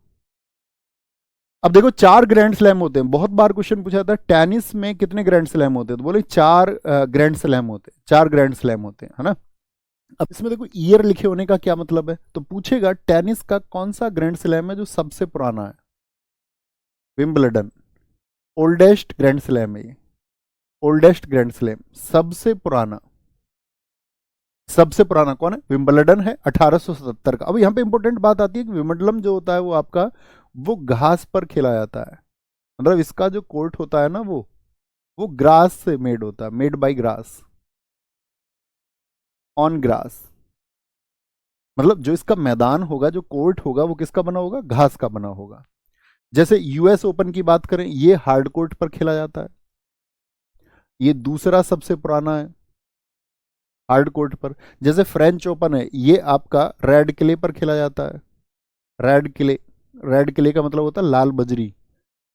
अब देखो 4 ग्रैंड स्लैम होते हैं, बहुत बार क्वेश्चन पूछा था टेनिस में कितने ग्रैंड स्लैम होते हैं, तो बोले 4 ग्रैंड स्लैम होते हैं, 4 ग्रैंड स्लैम होते हैं, है ना। अब इसमें देखो ईयर लिखे होने का क्या मतलब है, तो पूछेगा टेनिस का कौन सा ग्रैंड स्लैम है जो सबसे पुराना है? विंबलडन, ओल्डेस्ट ग्रैंड स्लैम है ये, ओल्डेस्ट ग्रैंड स्लैम, सबसे पुराना। सबसे पुराना कौन है? विंबलडन है 1877 का। अब यहाँ पे इंपॉर्टेंट बात आती है कि विंबलडन जो होता है वो आपका, वो घास पर खेला जाता है, मतलब इसका जो कोर्ट होता है ना, वो ग्रास से मेड होता है, made by grass, on grass. मतलब जो इसका मैदान होगा, जो कोर्ट होगा, वो किसका बना होगा? घास का बना होगा। जैसे यूएस ओपन की बात करें, ये हार्ड कोर्ट पर खेला जाता है, ये दूसरा सबसे पुराना है हार्ड कोर्ट पर। जैसे फ्रेंच ओपन है, ये आपका रेड किले पर खेला जाता है, रेड किले। रेड किले का मतलब होता है लाल बजरी।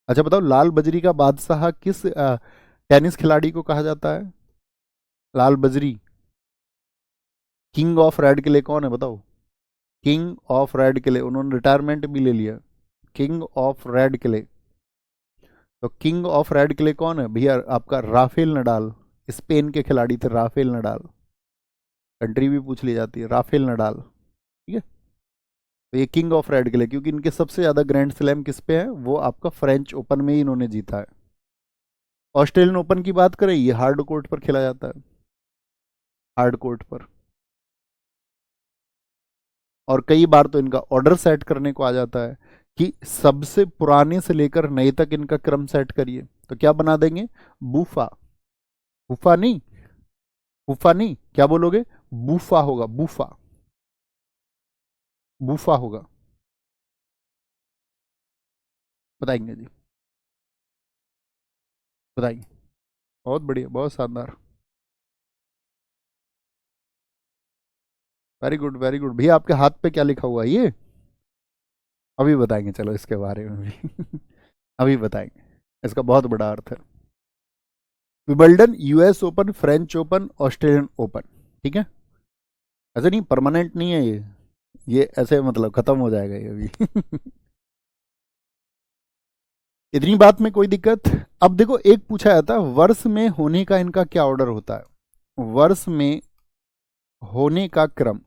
अच्छा बताओ, लाल बजरी का बादशाह किस टेनिस खिलाड़ी को कहा जाता है? लाल बजरी। किंग ऑफ रेड किले कौन है बताओ? किंग ऑफ रेड किले, उन्होंने रिटायरमेंट भी ले लिया, किंग ऑफ रेड किले। तो किंग ऑफ रेड किले कौन है भैया? आपका राफेल नडाल, स्पेन के खिलाड़ी थे राफेल नडाल, कंट्री भी पूछ ली जाती है, राफेल नडाल, ठीक है। तो ये किंग ऑफ रेड किले, क्योंकि इनके सबसे ज्यादा ग्रैंड स्लैम किस पे है? वो आपका फ्रेंच ओपन में ही इन्होंने जीता है। ऑस्ट्रेलियन ओपन की बात करें, ये हार्ड कोर्ट पर खेला जाता है, हार्ड कोर्ट पर। और कई बार तो इनका ऑर्डर सेट करने को आ जाता है कि सबसे पुराने से लेकर नए तक इनका क्रम सेट करिए, तो क्या बना देंगे? बूफा। बूफा नहीं, बूफा नहीं, क्या बोलोगे? बूफा होगा, बूफा, बूफा होगा। बताएंगे जी, बताइए। बहुत बढ़िया, बहुत शानदार, वेरी गुड वेरी गुड। भैया आपके हाथ पे क्या लिखा हुआ है ये? अभी बताएंगे, चलो इसके बारे में भी अभी बताएंगे, इसका बहुत बड़ा अर्थ है। Wimbledon, US open, French open, Australian open, ठीक है। ऐसे नहीं, परमानेंट नहीं है ये ऐसे मतलब खत्म हो जाएगा ये अभी इतनी बात में कोई दिक्कत? अब देखो एक पूछा जाता है वर्ष में होने का इनका क्या ऑर्डर होता है, वर्ष में होने का क्रम,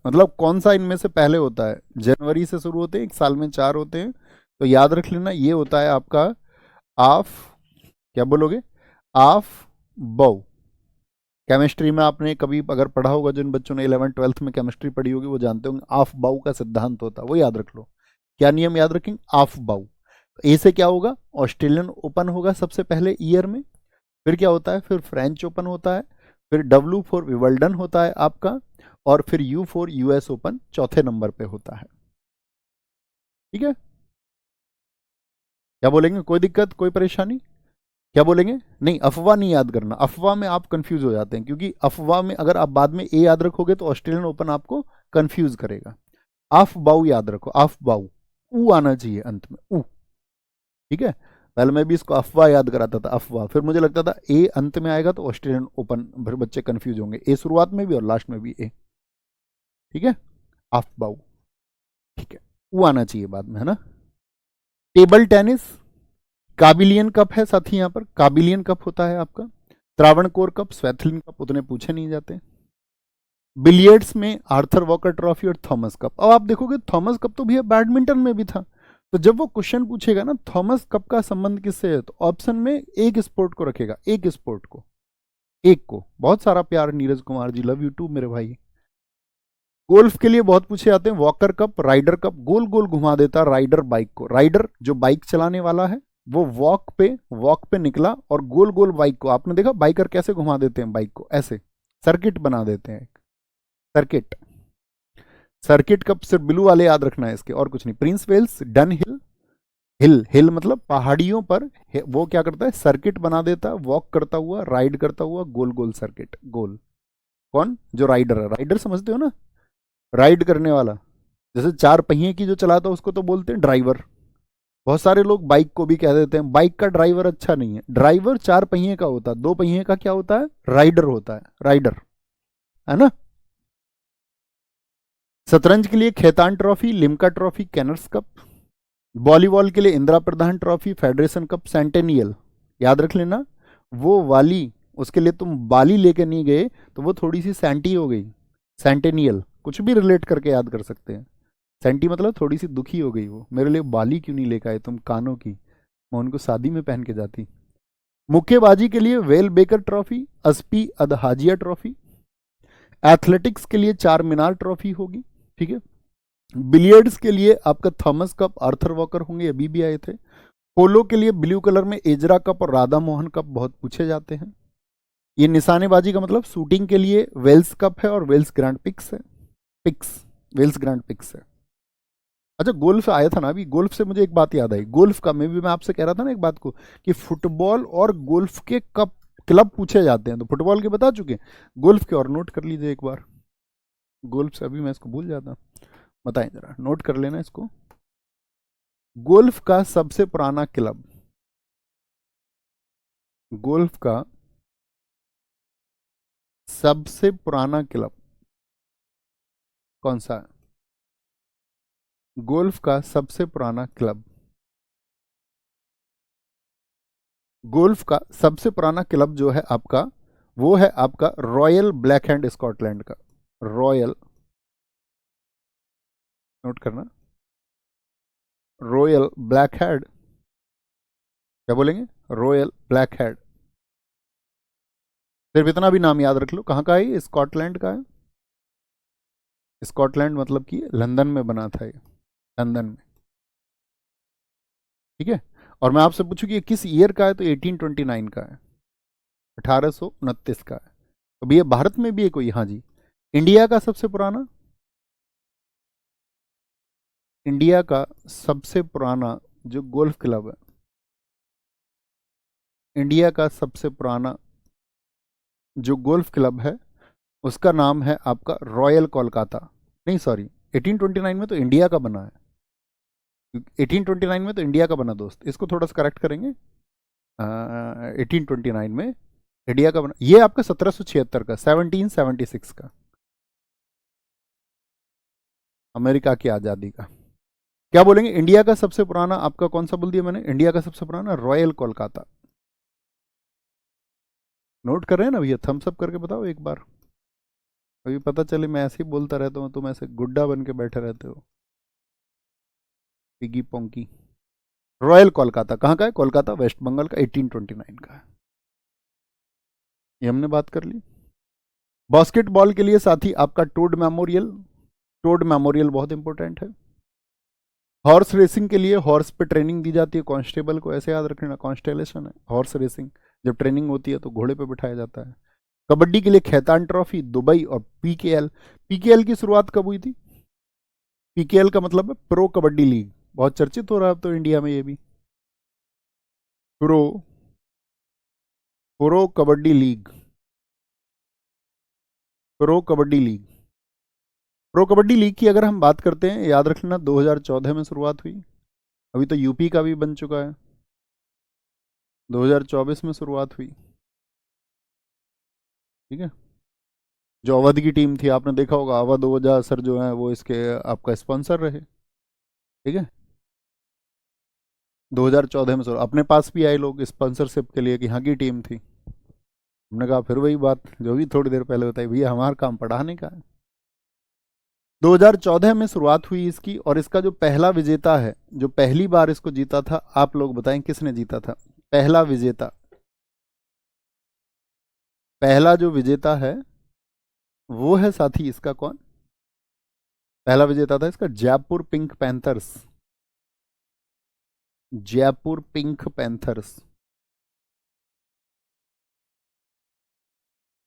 मतलब कौन सा इनमें से पहले होता है? जनवरी से शुरू होते हैं, एक साल में 4 होते हैं, तो याद रख लेना ये होता है आपका आफ, क्या बोलोगे? आफ बव। केमिस्ट्री में आपने कभी अगर पढ़ा होगा, जिन बच्चों ने 11th 12th में केमिस्ट्री पढ़ी होगी वो जानते होंगे, आफ बाउ का सिद्धांत होता है, वो याद रख लो। क्या नियम याद रखेंगे? आफ बाउ। ए से क्या होगा, ऑस्ट्रेलियन ओपन होगा सबसे पहले ईयर में, फिर क्या होता है, फिर फ्रेंच ओपन होता है, फिर डब्ल्यू फॉर विंबलडन होता है आपका, और फिर यू फॉर यूएस ओपन चौथे नंबर पे होता है। ठीक है, क्या बोलेंगे, कोई दिक्कत, कोई परेशानी, क्या बोलेंगे, नहीं अफवाह नहीं याद करना, अफवाह में आप कंफ्यूज हो जाते हैं, क्योंकि अफवाह में अगर आप बाद में ए याद रखोगे तो ऑस्ट्रेलियन ओपन आपको कंफ्यूज करेगा। आफ बाऊ याद रखो, आफ बाऊ, ऊ आना चाहिए अंत में, ऊ। ठीक है, पहले मैं भी इसको अफवाह याद कराता था, अफवाह, फिर मुझे लगता था ए अंत में आएगा तो ऑस्ट्रेलियन ओपन, फिर बच्चे कंफ्यूज होंगे, ए शुरुआत में भी और लास्ट में भी ए। ठीक है, आफ बाऊ, ठीक है, ऊ आना चाहिए बाद में, है ना। टेबल टेनिस, काबिलियन कप है साथी, यहाँ पर काबिलियन कप होता है आपका, त्रावणकोर कप, स्वैथलिन कप उतने पूछे नहीं जाते। बिलियर्ड्स में आर्थर वॉकर ट्रॉफी और थॉमस कप। अब आप देखोगे थॉमस कप तो भैया बैडमिंटन में भी था, तो जब वो क्वेश्चन पूछेगा ना थॉमस कप का संबंध किससे है, तो ऑप्शन में एक स्पोर्ट को रखेगा, एक स्पोर्ट को, एक को। बहुत सारा प्यार Neeraj Kumar ji, love you to मेरे भाई। गोल्फ के लिए बहुत पूछे जाते हैं, वॉकर कप, राइडर कप, गोल गोल घुमा देता राइडर बाइक को, राइडर जो बाइक चलाने वाला है वो वॉक पे निकला और गोल गोल बाइक को, आपने देखा बाइकर कैसे घुमा देते हैं बाइक को, ऐसे सर्किट बना देते हैं, सर्किट। सर्किट कप सिर्फ ब्लू वाले याद रखना है इसके, और कुछ नहीं। प्रिंस वेल्स डन हिल, हिल मतलब पहाड़ियों पर, वो क्या करता है, सर्किट बना देता है, वॉक करता हुआ, राइड करता हुआ, गोल गोल सर्किट, गोल। कौन, जो राइडर है, राइडर समझते हो ना, राइड करने वाला, जैसे चार पहिए की जो चलाता है उसको तो बोलते हैं ड्राइवर। बहुत सारे लोग बाइक को भी कह देते हैं, बाइक का ड्राइवर अच्छा नहीं है, ड्राइवर चार पहिए का होता है, दो पहिए का क्या होता है, राइडर होता है, राइडर, है ना। शतरंज के लिए खेतान ट्रॉफी, लिम्का ट्रॉफी, कैनर्स कप। वॉलीबॉल के लिए Indira Pradhan trophy, federation cup, centennial, याद रख लेना। वो वाली, उसके लिए तुम बाली लेके नहीं गए तो वो थोड़ी सी सैंटी हो गई, सेंटेनियल कुछ भी रिलेट करके याद कर सकते हैं। सेंटी मतलब थोड़ी सी दुखी हो गई, वो मेरे लिए बाली क्यों नहीं लेकर आए तुम कानों की, मैं उनको शादी में पहन के जाती। मुक्केबाजी के लिए Val Barker trophy, Aspy Adajania trophy. Athletics के लिए चार मीनार ट्रॉफी होगी। ठीक है, बिलियर्ड्स के लिए आपका थॉमस कप, आर्थर वॉकर होंगे, अभी भी आए थे। पोलो के लिए ब्लू कलर में एजरा कप और राधा मोहन कप बहुत पूछे जाते हैं। ये निशानेबाजी का मतलब शूटिंग के लिए वेल्स कप है और वेल्स ग्रैंड पिक्स है, पिक्स, वेल्स ग्रैंड पिक्स है। अच्छा गोल्फ आया था ना अभी, गोल्फ से मुझे एक बात याद आई, गोल्फ का मैं आपसे कह रहा था ना एक बात को, कि फुटबॉल और गोल्फ के कप क्लब पूछे जाते हैं, तो फुटबॉल के बता चुके, गोल्फ के और नोट कर लीजिए एक बार, गोल्फ से अभी मैं इसको भूल जाता, बताएं जरा, नोट कर लेना इसको। गोल्फ का सबसे पुराना क्लब, गोल्फ का सबसे पुराना क्लब कौन सा है, गोल्फ का सबसे पुराना क्लब, गोल्फ का सबसे पुराना क्लब जो है आपका, वो है आपका रॉयल ब्लैक हैंड स्कॉटलैंड का, रॉयल, नोट करना, रॉयल ब्लैक हेड, क्या बोलेंगे, रॉयल ब्लैक हेड। सिर्फ इतना भी नाम याद रख लो, कहाँ का है ये, स्कॉटलैंड का है, स्कॉटलैंड मतलब कि लंदन में बना था ये, लंदन में। ठीक है, और मैं आपसे पूछूं कि ये किस ईयर का है, तो 1829 का है, 1829 का है। तो भैया भारत में भी है कोई, हाँ जी। इंडिया का सबसे पुराना, इंडिया का सबसे पुराना जो गोल्फ क्लब है, इंडिया का सबसे पुराना जो गोल्फ क्लब है उसका नाम है आपका रॉयल कोलकाता, नहीं सॉरी, 1829 में तो इंडिया का बना है, 1829 में तो इंडिया का बना दोस्त, इसको थोड़ा सा करेक्ट करेंगे। 1829 में इंडिया का बना, ये आपका 1776 का, 1776 का, अमेरिका की आज़ादी का। क्या बोलेंगे, इंडिया का सबसे पुराना आपका कौन सा बोल दिया मैंने, इंडिया का सबसे पुराना रॉयल कोलकाता। नोट कर रहे हैं ना भैया, थम्स अप करके बताओ एक बार, अभी पता चले मैं ऐसे ही बोलता रहता हूँ तुम ऐसे गुड्डा बन के बैठे रहते हो, पिगी पोंकी। रॉयल कोलकाता कहाँ का है, कोलकाता वेस्ट बंगाल का, 1829 का है, ये हमने बात कर ली। बास्केटबॉल के लिए साथी आपका टोड मेमोरियल, टोड मेमोरियल बहुत इंपॉर्टेंट है। हॉर्स रेसिंग के लिए हॉर्स पे ट्रेनिंग दी जाती है कांस्टेबल को, ऐसे याद रखना, कॉन्स्टेलेशन है हॉर्स रेसिंग। जब ट्रेनिंग होती है तो घोड़े पे बिठाया जाता है। कबड्डी के लिए खैतान ट्रॉफी, दुबई और पीकेएल। पीकेएल की शुरुआत कब हुई थी? पीकेएल का मतलब है प्रो कबड्डी लीग, बहुत चर्चित हो रहा है अब तो इंडिया में ये भी। Pro pro kabaddi league, pro kabaddi league. Pro kabaddi league की अगर हम बात करते हैं, याद रखना 2014 में शुरुआत हुई। अभी तो यूपी का भी बन चुका है, 2024 में शुरुआत हुई। ठीक है। जो अवध की टीम थी, आपने देखा होगा, अवध ओझा सर जो है वो इसके आपका स्पॉन्सर रहे। ठीक है। 2014 में शुरू, अपने पास भी आए लोग स्पॉन्सरशिप के लिए कि हाँ की टीम थी। हमने कहा फिर वही बात जो भी थोड़ी देर पहले बताई, भैया हमारा काम पढ़ाने का है। 2014 में शुरुआत हुई इसकी, और इसका जो पहला विजेता है, जो पहली बार इसको जीता था, आप लोग बताएं किसने जीता था? पहला विजेता, पहला जो विजेता है वो है साथी इसका कौन? पहला विजेता था इसका Jaipur pink panthers. Jaipur pink panthers,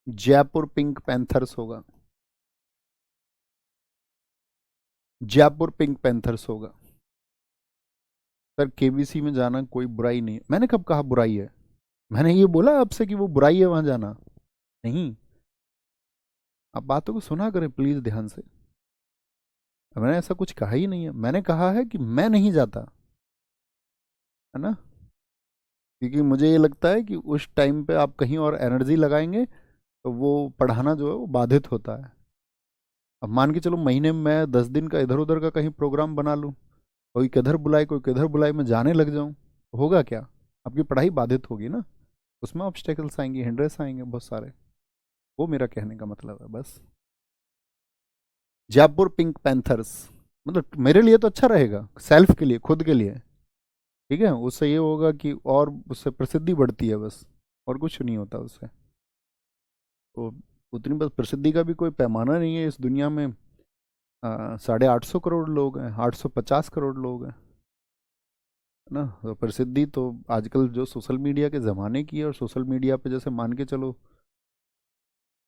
Jaipur pink panthers होगा, जयपुर पिंक पैंथर्स होगा। सर केबीसी में जाना कोई बुराई नहीं, मैंने कब कहा बुराई है? मैंने ये बोला आपसे कि वो बुराई है वहां जाना? नहीं, आप बातों को सुना करें प्लीज ध्यान से। मैंने ऐसा कुछ कहा ही नहीं है, मैंने कहा है कि मैं नहीं जाता, है ना? क्योंकि मुझे ये लगता है कि उस टाइम पे आप कहीं और एनर्जी लगाएंगे तो वो पढ़ाना जो है वो बाधित होता है। अब मान के चलो महीने में मैं 10 दिन का इधर उधर का कहीं प्रोग्राम बना लूँ, कोई किधर बुलाए कोई किधर बुलाए, मैं जाने लग जाऊँ, तो होगा क्या? आपकी पढ़ाई बाधित होगी ना, उसमें ऑब्स्टेकल्स आएंगे, हिंड्रेंस आएंगे बहुत सारे। वो मेरा कहने का मतलब है बस। जयपुर पिंक पैंथर्स, मतलब मेरे लिए तो अच्छा रहेगा, सेल्फ के लिए, खुद के लिए। ठीक है, उससे ये होगा कि और उससे प्रसिद्धि बढ़ती है बस, और कुछ नहीं होता उससे। तो उतनी बस प्रसिद्धि का भी कोई पैमाना नहीं है इस दुनिया में। 850 करोड़ लोग हैं, 850 करोड़ लोग हैं, है ना? तो प्रसिद्धि तो आजकल जो सोशल मीडिया के ज़माने की है, और सोशल मीडिया पे जैसे मान के चलो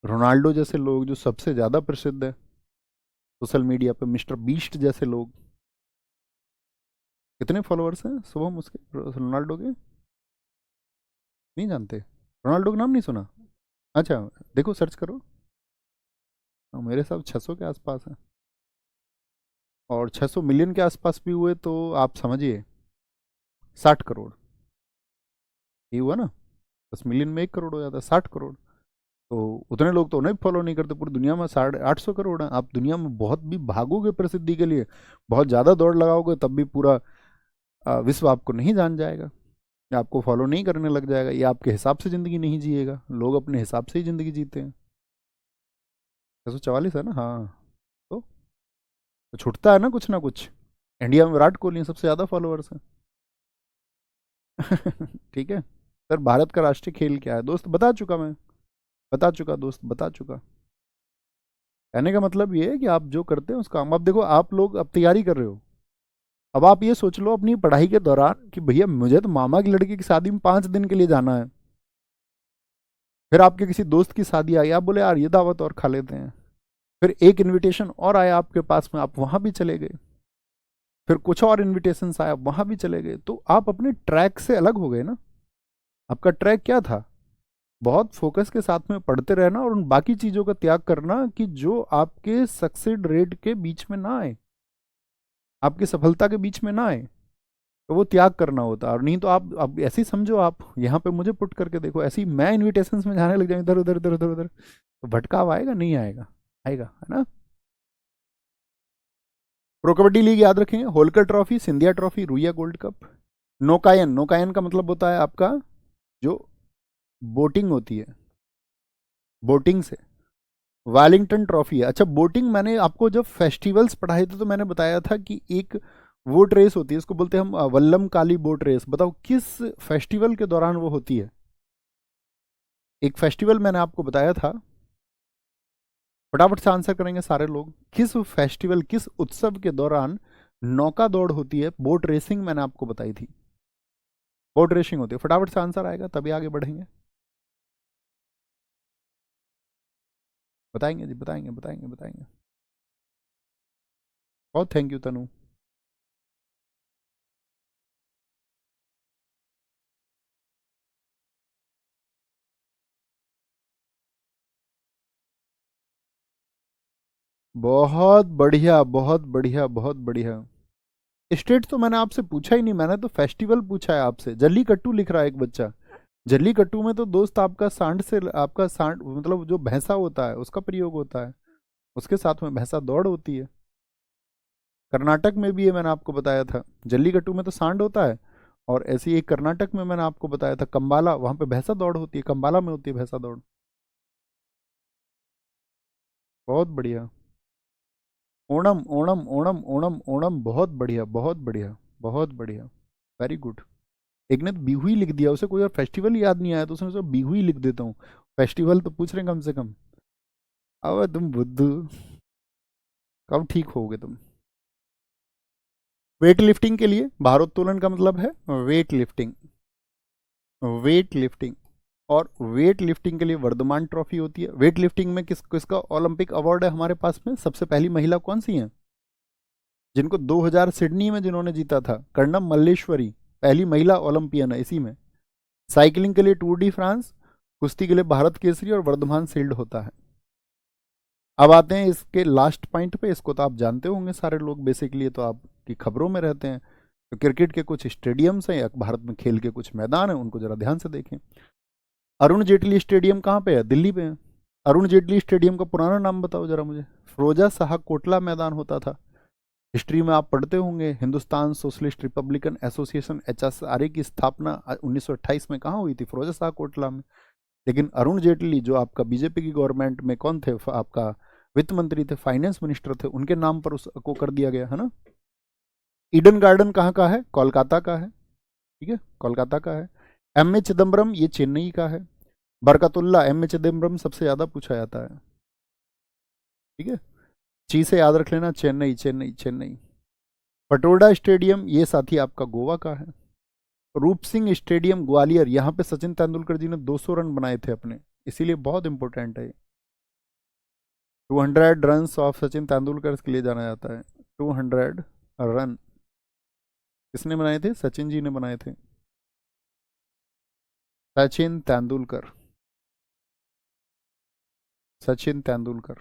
रोनाल्डो जैसे लोग जो सबसे ज़्यादा प्रसिद्ध है सोशल मीडिया पे, मिस्टर बीस्ट जैसे लोग, कितने फॉलोअर्स हैं शुभम उसके, रोनाल्डो के? नहीं जानते? रोनाल्डो का नाम नहीं सुना? अच्छा, देखो सर्च करो। मेरे हिसाब 600 के आसपास है, और 600 मिलियन के आसपास भी हुए तो आप समझिए 60 करोड़। ये हुआ ना, 10 मिलियन में 1 करोड़ हो जाता है, 60 करोड़। तो उतने लोग तो उन्हें फॉलो नहीं करते पूरी दुनिया में, 850 करोड़ हैं। आप दुनिया में बहुत भी भागोगे प्रसिद्धि के लिए, बहुत ज़्यादा दौड़ लगाओगे, तब भी पूरा विश्व आपको नहीं जान जाएगा, या आपको फॉलो नहीं करने लग जाएगा, या आपके हिसाब से ज़िंदगी नहीं जिएगा। लोग अपने हिसाब से ही ज़िंदगी जीते हैं। 644 है ना? हाँ। तो छुटता है ना कुछ ना कुछ। इंडिया में विराट कोहली सबसे ज़्यादा फॉलोअर्स हैं। ठीक है। सर भारत का राष्ट्रीय खेल क्या है दोस्त? बता चुका मैं, बता चुका दोस्त, बता चुका। कहने का मतलब ये है कि आप जो करते हैं उसका, अब देखो आप लोग अब तैयारी कर रहे हो, अब आप ये सोच लो अपनी पढ़ाई के दौरान कि भैया मुझे तो मामा की लड़की की शादी में 5 दिन के लिए जाना है। फिर आपके किसी दोस्त की शादी आई, आप बोले यार ये दावत और खा लेते हैं। फिर एक इनविटेशन और आया आपके पास में, आप वहां भी चले गए। फिर कुछ और इनविटेशन आया, वहां भी चले गए। तो आप अपने ट्रैक से अलग हो गए ना। आपका ट्रैक क्या था? बहुत फोकस के साथ में पढ़ते रहना, और उन बाकी चीजों का त्याग करना कि जो आपके सक्सेड रेट के बीच में ना आए, आपकी सफलता के बीच में ना आए, तो वो त्याग करना होता। और नहीं तो आप अब ऐसे ही समझो, आप यहाँ पे मुझे पुट करके देखो, ऐसे ही मैं इन्विटेशंस में जाने लग जाऊँ इधर उधर इधर उधर उधर, तो भटकाव आएगा? नहीं आएगा? आएगा, है ना? प्रो कबड्डी लीग याद रखेंगे, Holkar trophy, Scindia trophy, Ruia gold cup. नौकायन, नौकायन का मतलब होता है आपका जो बोटिंग होती है, बोटिंग से। वेलिंगटन ट्रॉफी है। अच्छा, बोटिंग मैंने आपको जब फेस्टिवल्स पढ़ाए थे तो मैंने बताया था कि एक बोट रेस होती है, इसको बोलते हैं हम वल्लम काली बोट रेस। बताओ किस फेस्टिवल के दौरान वो होती है? एक फेस्टिवल मैंने आपको बताया था, फटाफट से आंसर करेंगे सारे लोग। किस फेस्टिवल, किस उत्सव के दौरान नौका दौड़ होती है, बोट रेसिंग मैंने आपको बताई थी, बोट रेसिंग होती है। फटाफट से आंसर आएगा तभी आगे बढ़ेंगे। बताएंगे जी, बताएंगे बताएंगे बताएंगे। बहुत थैंक यू तनु। बहुत बढ़िया बहुत बढ़िया बहुत बढ़िया। स्टेट तो मैंने आपसे पूछा ही नहीं, मैंने तो फेस्टिवल पूछा है आपसे। जल्लीकट्टू लिख रहा है एक बच्चा। जल्लीकट्टू में तो दोस्त आपका सांड से, आपका सांड मतलब जो भैंसा होता है उसका प्रयोग होता है, उसके साथ में भैंसा दौड़ होती है। कर्नाटक में भी ये मैंने आपको बताया था। जल्लीकट्टू में तो सांड होता है, और ऐसे ही एक कर्नाटक में मैंने आपको बताया था कंबाला, वहां पे भैंसा दौड़ होती है, कंबाला में होती है भैंसा दौड़। बहुत बढ़िया। ओणम ओणम ओणम ओणम ओणम, बहुत बढ़िया बहुत बढ़िया बहुत बढ़िया। Very good. एक ने तो बिहू ही लिख दिया, उसे कोई और फेस्टिवल याद नहीं आया तो उसने सोचा बिहू ही लिख देता हूँ। फेस्टिवल तो पूछ रहे हैं कम से कम। अब तुम बुद्धू, कब ठीक होगे तुम। वेट लिफ्टिंग के लिए भारोत्तोलन का मतलब है वेट लिफ्टिंग, वेट लिफ्टिंग। और वेट लिफ्टिंग के लिए वर्धमान ट्रॉफी होती है। वेट लिफ्टिंग में किसका ओलंपिक अवार्ड है हमारे पास में? सबसे पहली महिला कौन सी हैं? जिनको 2000 सिडनी में जिन्होंने जीता था, कर्णम मल्लेश्वरी, पहली महिला ओलंपियन है इसी में। साइकिलिंग के लिए टूर डी फ्रांस, कुश्ती के लिए भारत केसरी और वर्धमान शील्ड होता है। अब आते हैं इसके लास्ट पॉइंट पे, इसको तो आप जानते होंगे सारे लोग बेसिकली, तो आपकी खबरों में रहते हैं। तो क्रिकेट के कुछ स्टेडियम्स हैं या भारत में खेल के कुछ मैदान हैं, उनको जरा ध्यान से देखें। अरुण जेटली स्टेडियम कहाँ पे है? दिल्ली पे है। अरुण जेटली स्टेडियम का पुराना नाम बताओ जरा मुझे। फिरोजा शाह कोटला मैदान होता था। हिस्ट्री में आप पढ़ते होंगे, Hindustan socialist Republican association HSRA की स्थापना 1928 में कहाँ हुई थी? फिरोजा शाह कोटला में। लेकिन अरुण जेटली जो आपका बीजेपी की गवर्नमेंट में कौन थे, आपका वित्त मंत्री थे, फाइनेंस मिनिस्टर थे, उनके नाम पर उसको कर दिया गया है ना। ईडन गार्डन कहाँ का है? कोलकाता का है। ठीक है, कोलकाता का है। M A चिदम्बरम ये चेन्नई का है। बरकतुल्ला M A चिदम्बरम सबसे ज्यादा पूछा जाता है। ठीक है, ची से याद रख लेना, चेन्नई चेन्नई चेन्नई। पटोडा स्टेडियम ये साथी आपका गोवा का है। रूप सिंह स्टेडियम ग्वालियर, यहाँ पे सचिन तेंदुलकर जी ने 200 रन बनाए थे अपने, इसीलिए बहुत इंपॉर्टेंट है। 200 रन ऑफ सचिन तेंदुलकर के लिए जाना जाता है। 200 रन किसने बनाए थे? सचिन जी ने बनाए थे, सचिन तेंदुलकर, सचिन तेंदुलकर।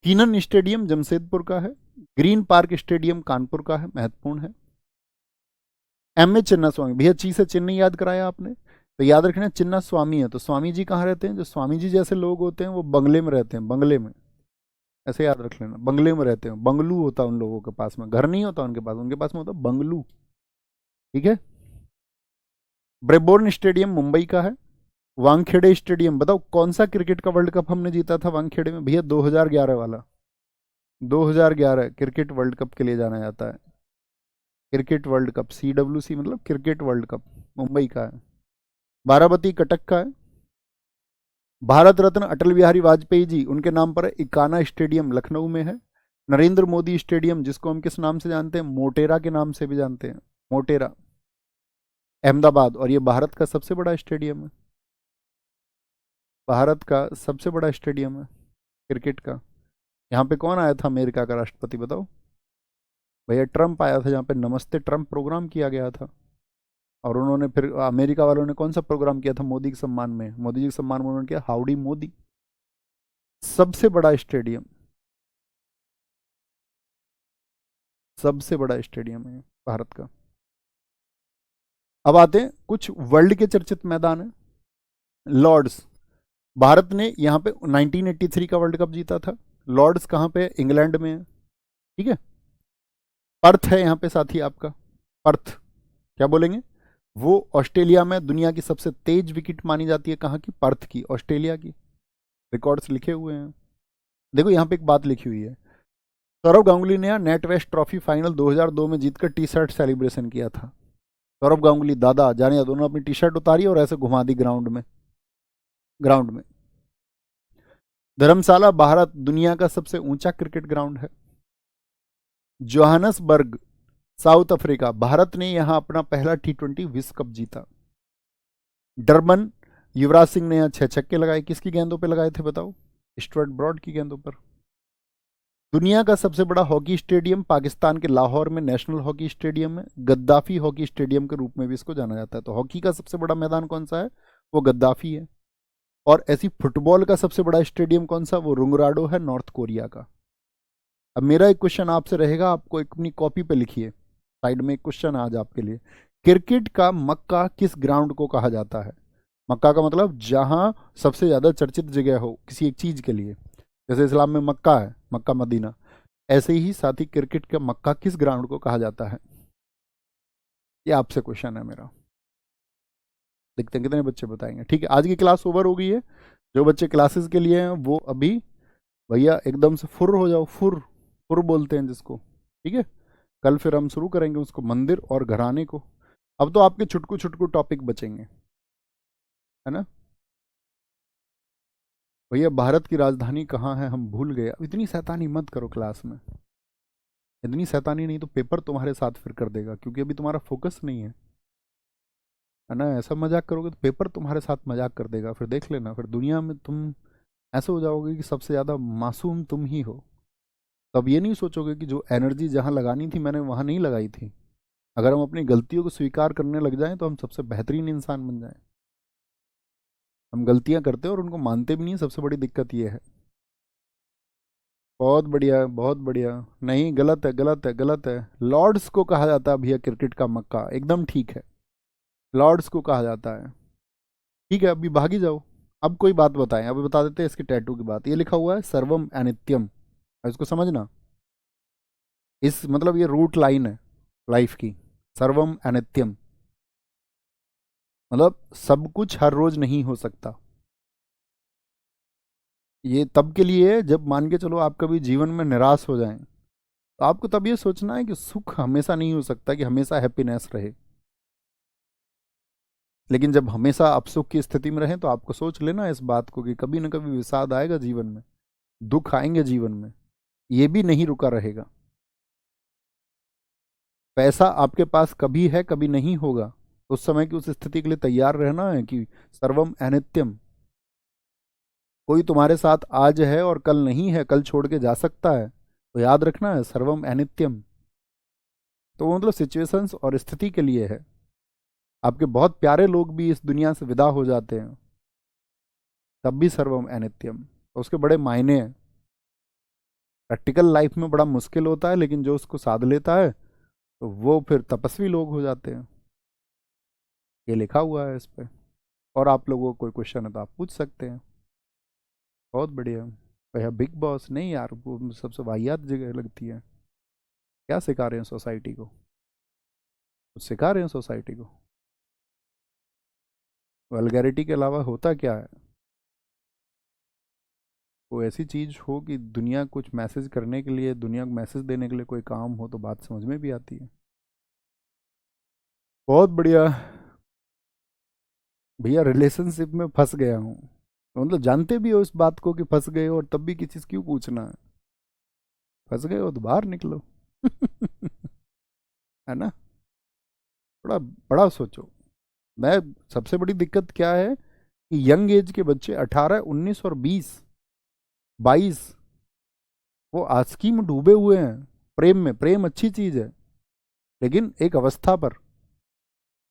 कीनन स्टेडियम जमशेदपुर का है। ग्रीन पार्क स्टेडियम कानपुर का है, महत्वपूर्ण है। M A चिन्ना स्वामी, भैया ची से चिन्ह याद कराया आपने, तो याद रखना चिन्ना स्वामी है। तो स्वामी जी कहाँ रहते हैं? जो स्वामी जी जैसे लोग होते हैं वो बंगले में रहते हैं, बंगले में। ऐसे याद रख लेना, बंगले में रहते हैं। बंगलू होता है उन लोगों के पास में, घर नहीं होता उनके पास में होता बंगलू। ठीक है। ब्रेबोर्न स्टेडियम मुंबई का है। वानखेड़े स्टेडियम, बताओ कौन सा क्रिकेट का वर्ल्ड कप हमने जीता था वानखेड़े में? भैया 2011 वाला, 2011 क्रिकेट वर्ल्ड कप के लिए जाना जाता है। क्रिकेट वर्ल्ड कप, CWC मतलब क्रिकेट वर्ल्ड कप, मुंबई का है। बाराबती कटक का है। भारत रत्न अटल बिहारी वाजपेयी जी, उनके नाम पर है। इकाना स्टेडियम लखनऊ में है। नरेंद्र मोदी स्टेडियम, जिसको हम किस नाम से जानते हैं? मोटेरा के नाम से भी जानते हैं, मोटेरा, अहमदाबाद। और ये भारत का सबसे बड़ा स्टेडियम है, भारत का सबसे बड़ा स्टेडियम है क्रिकेट का। यहाँ पे कौन आया था अमेरिका का राष्ट्रपति बताओ? भैया ट्रंप आया था, जहाँ पे नमस्ते ट्रंप प्रोग्राम किया गया था। और उन्होंने फिर अमेरिका वालों ने कौन सा प्रोग्राम किया था मोदी के सम्मान में? मोदी जी के सम्मान में उन्होंने किया हाउडी मोदी। सबसे बड़ा स्टेडियम, सबसे बड़ा स्टेडियम है भारत का। अब आते हैं कुछ वर्ल्ड के चर्चित मैदान है। लॉर्ड्स, भारत ने यहाँ पे 1983 का वर्ल्ड कप जीता था। लॉर्ड्स कहाँ पे है? इंग्लैंड में है। ठीक है। पर्थ है यहाँ पे साथी आपका, पर्थ। क्या बोलेंगे? वो ऑस्ट्रेलिया में दुनिया की सबसे तेज विकेट मानी जाती है, कहाँ की? पर्थ की, ऑस्ट्रेलिया की। रिकॉर्ड्स लिखे हुए हैं। देखो यहाँ पे एक बात लिखी हुई है, सौरव गांगुली ने नेट वेस्ट ट्रॉफी फाइनल 2002 में जीतकर टी शर्ट सेलिब्रेशन किया था। सौरव गांगुली दादा जाने, दोनों अपनी टी शर्ट उतारी और ऐसे घुमा दी ग्राउंड में, ग्राउंड में। धर्मशाला भारत दुनिया का सबसे ऊंचा क्रिकेट ग्राउंड है। Johannesburg, South Africa. भारत ने यहां अपना पहला T20 विश्व कप जीता। डरबन, युवराज सिंह ने यहाँ 6 छक्के लगाए। किसकी गेंदों पे लगाए थे बताओ? स्टुअर्ट ब्रॉड की गेंदों पर। दुनिया का सबसे बड़ा हॉकी स्टेडियम पाकिस्तान के लाहौर में नेशनल हॉकी स्टेडियम है। गद्दाफी हॉकी स्टेडियम के रूप में भी इसको जाना जाता है। तो हॉकी का सबसे बड़ा मैदान कौन सा है? वो गद्दाफी है। और ऐसी फुटबॉल का सबसे बड़ा स्टेडियम कौन सा? वो रुंगराडो है, नॉर्थ कोरिया का। अब मेरा एक क्वेश्चन आपसे रहेगा, आपको एक अपनी कॉपी पे लिखिए, साइड में एक क्वेश्चन आज आपके लिए। क्रिकेट का मक्का किस ग्राउंड को कहा जाता है? मक्का का मतलब जहां सबसे ज्यादा चर्चित जगह हो किसी एक चीज के लिए। जैसे इस्लाम में मक्का है, मक्का मदीना, ऐसे ही साथ ही क्रिकेट का मक्का किस ग्राउंड को कहा जाता है? ये आपसे क्वेश्चन है मेरा। देखते हैं कितने बच्चे बताएंगे। ठीक है, आज की क्लास ओवर हो गई है। जो बच्चे क्लासेस के लिए हैं वो अभी भैया एकदम से फुर हो जाओ। फुर, फुर बोलते हैं जिसको। ठीक है, कल फिर हम शुरू करेंगे उसको, मंदिर और घराने को। अब तो आपके छुटकू छुटकू टॉपिक बचेंगे, है ना। भैया भारत की राजधानी कहाँ है हम भूल गए। अब इतनी शैतानी मत करो क्लास में। इतनी शैतानी नहीं तो पेपर तुम्हारे साथ फिर कर देगा, क्योंकि अभी तुम्हारा फोकस नहीं है ना। ऐसा मजाक करोगे तो पेपर तुम्हारे साथ मजाक कर देगा। फिर देख लेना, फिर दुनिया में तुम ऐसे हो जाओगे कि सबसे ज़्यादा मासूम तुम ही हो। तब ये नहीं सोचोगे कि जो एनर्जी जहाँ लगानी थी मैंने वहाँ नहीं लगाई थी। अगर हम अपनी गलतियों को स्वीकार करने लग जाएं तो हम सबसे बेहतरीन इंसान बन जाएं। हम गलतियां करते हैं और उनको मानते भी नहीं, सबसे बड़ी दिक्कत ये है। बहुत बढ़िया, बहुत बढ़िया। नहीं, गलत है, गलत है, गलत है। लॉर्ड्स को कहा जाता है भैया क्रिकेट का मक्का, एकदम ठीक है। लॉर्ड्स को कहा जाता है। ठीक है, अभी भागी जाओ। अब कोई बात बताएं, अभी बता देते हैं इसके टैटू की बात। ये लिखा हुआ है सर्वम अनित्यम, इसको समझना। इस मतलब ये रूट लाइन है लाइफ की। सर्वम अनित्यम मतलब सब कुछ हर रोज नहीं हो सकता। ये तब के लिए है जब मान के चलो आप कभी जीवन में निराश हो जाएं, तो आपको तब ये सोचना है कि सुख हमेशा नहीं हो सकता, कि हमेशा हैप्पीनेस रहे। लेकिन जब हमेशा आप सुख की स्थिति में रहें तो आपको सोच लेना इस बात को कि कभी ना कभी विषाद आएगा जीवन में, दुख आएंगे जीवन में, ये भी नहीं रुका रहेगा। पैसा आपके पास कभी है कभी नहीं होगा, उस समय की उस स्थिति के लिए तैयार रहना है कि सर्वम अनित्यम। कोई तुम्हारे साथ आज है और कल नहीं है, कल छोड़ के जा सकता है, तो याद रखना है सर्वम अनित्यम। तो वो मतलब सिचुएशंस और स्थिति के लिए है। आपके बहुत प्यारे लोग भी इस दुनिया से विदा हो जाते हैं, तब भी सर्वम अनित्यम, तो उसके बड़े मायने हैं। प्रैक्टिकल लाइफ में बड़ा मुश्किल होता है, लेकिन जो उसको साध लेता है तो वो फिर तपस्वी लोग हो जाते हैं। ये लिखा हुआ है इस पे। और आप लोगों को कोई क्वेश्चन है तो आप पूछ सकते हैं। बहुत बढ़िया भैया। बिग बॉस नहीं यार, वो सबसे वाहियात जगह लगती है। क्या सिखा रहे हैं सोसाइटी को? कुछ सिखा रहे हैं सोसाइटी को? वल्गैरिटी के अलावा होता क्या है? कोई ऐसी चीज हो कि दुनिया कुछ मैसेज करने के लिए, दुनिया को मैसेज देने के लिए कोई काम हो तो बात समझ में भी आती है। बहुत बढ़िया भैया। रिलेशनशिप में फंस गया हूँ, तो मतलब जानते भी हो इस बात को कि फंस गए हो, और तब भी किसी से क्यों पूछना है? फंस गए हो तो बाहर निकलो। है ना। थोड़ा बड़ा सोचो। मैं सबसे बड़ी दिक्कत क्या है कि यंग एज के बच्चे 18, 19 और 20, 22 वो आस्की में डूबे हुए हैं। प्रेम में, प्रेम अच्छी चीज है, लेकिन एक अवस्था पर।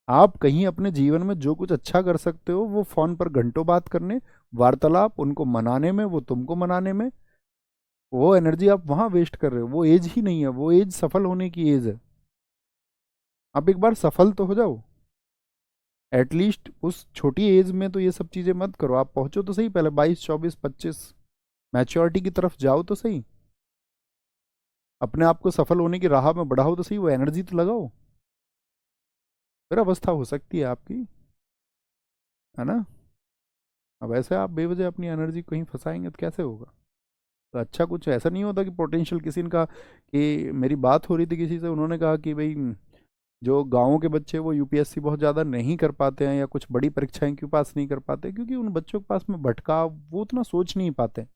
आप कहीं अपने जीवन में जो कुछ अच्छा कर सकते हो वो फोन पर घंटों बात करने, वार्तालाप, उनको मनाने में, वो तुमको मनाने में, वो एनर्जी आप वहां वेस्ट कर रहे हो। वो एज ही नहीं है, वो एज सफल होने की एज है। आप एक बार सफल तो हो जाओ एटलीस्ट। उस छोटी एज में तो ये सब चीजें मत करो। आप पहुंचो तो सही, पहले 22, 24, 25 मैच्योरिटी की तरफ जाओ तो सही। अपने आप को सफल होने की राह में बढ़ाओ तो सही, वो एनर्जी तो लगाओ, फिर अवस्था हो सकती है आपकी, है ना। अब ऐसे आप बेवजह अपनी एनर्जी कहीं फंसाएंगे तो कैसे होगा? तो अच्छा, कुछ ऐसा नहीं होता कि पोटेंशियल किसी ने कहा कि मेरी बात हो रही थी किसी से, उन्होंने कहा कि भाई जो गाँवों के बच्चे वो यूपीएससी बहुत ज़्यादा नहीं कर पाते हैं या कुछ बड़ी परीक्षाएं क्यों पास नहीं कर पाते, क्योंकि उन बच्चों के पास में भटकाव, वो उतना सोच नहीं पाते।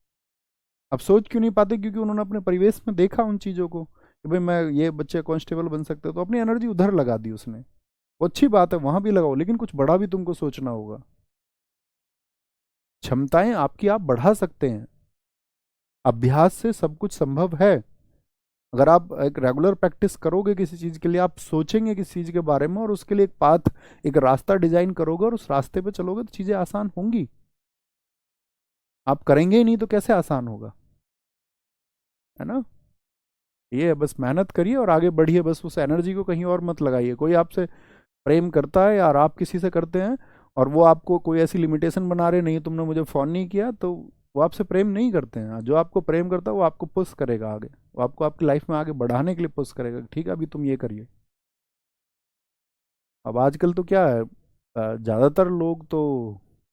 अब सोच क्यों नहीं पाते? क्योंकि उन्होंने अपने परिवेश में देखा उन चीज़ों को, कि भाई मैं ये बच्चे कांस्टेबल बन सकते, तो अपनी एनर्जी उधर लगा दी उसने। वो अच्छी बात है, वहां भी लगाओ, लेकिन कुछ बड़ा भी तुमको सोचना होगा। क्षमताएं आपकी आप बढ़ा सकते हैं, अभ्यास से सब कुछ संभव है। अगर आप एक रेगुलर प्रैक्टिस करोगे किसी चीज के लिए, आप सोचेंगे किसी चीज के बारे में और उसके लिए एक पाथ, एक रास्ता डिजाइन करोगे और उस रास्ते पे चलोगे, तो चीजें आसान होंगी। आप करेंगे ही नहीं तो कैसे आसान होगा, है ना। ये है, बस मेहनत करिए और आगे बढ़िए, बस उस एनर्जी को कहीं और मत लगाइए। कोई आपसे प्रेम करता है यार, आप किसी से करते हैं और वो आपको कोई ऐसी लिमिटेशन बना रहे, नहीं तुमने मुझे फोन नहीं किया, तो वो आपसे प्रेम नहीं करते हैं। जो आपको प्रेम करता है वो आपको पुश करेगा आगे, वो आपको आपकी लाइफ में आगे बढ़ाने के लिए पुश करेगा, ठीक है अभी तुम ये करिए। अब आजकल तो क्या है, ज़्यादातर लोग तो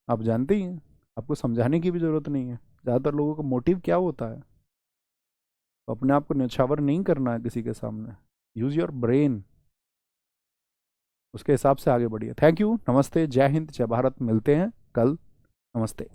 आप जानते ही हैं, आपको समझाने की भी ज़रूरत नहीं है। ज़्यादातर लोगों का मोटिव क्या होता है, तो अपने आप को न्यौछावर नहीं करना है किसी के सामने। यूज़ योर ब्रेन, उसके हिसाब से आगे बढ़िए। थैंक यू, नमस्ते, जय हिंद, जय भारत, मिलते हैं कल। नमस्ते।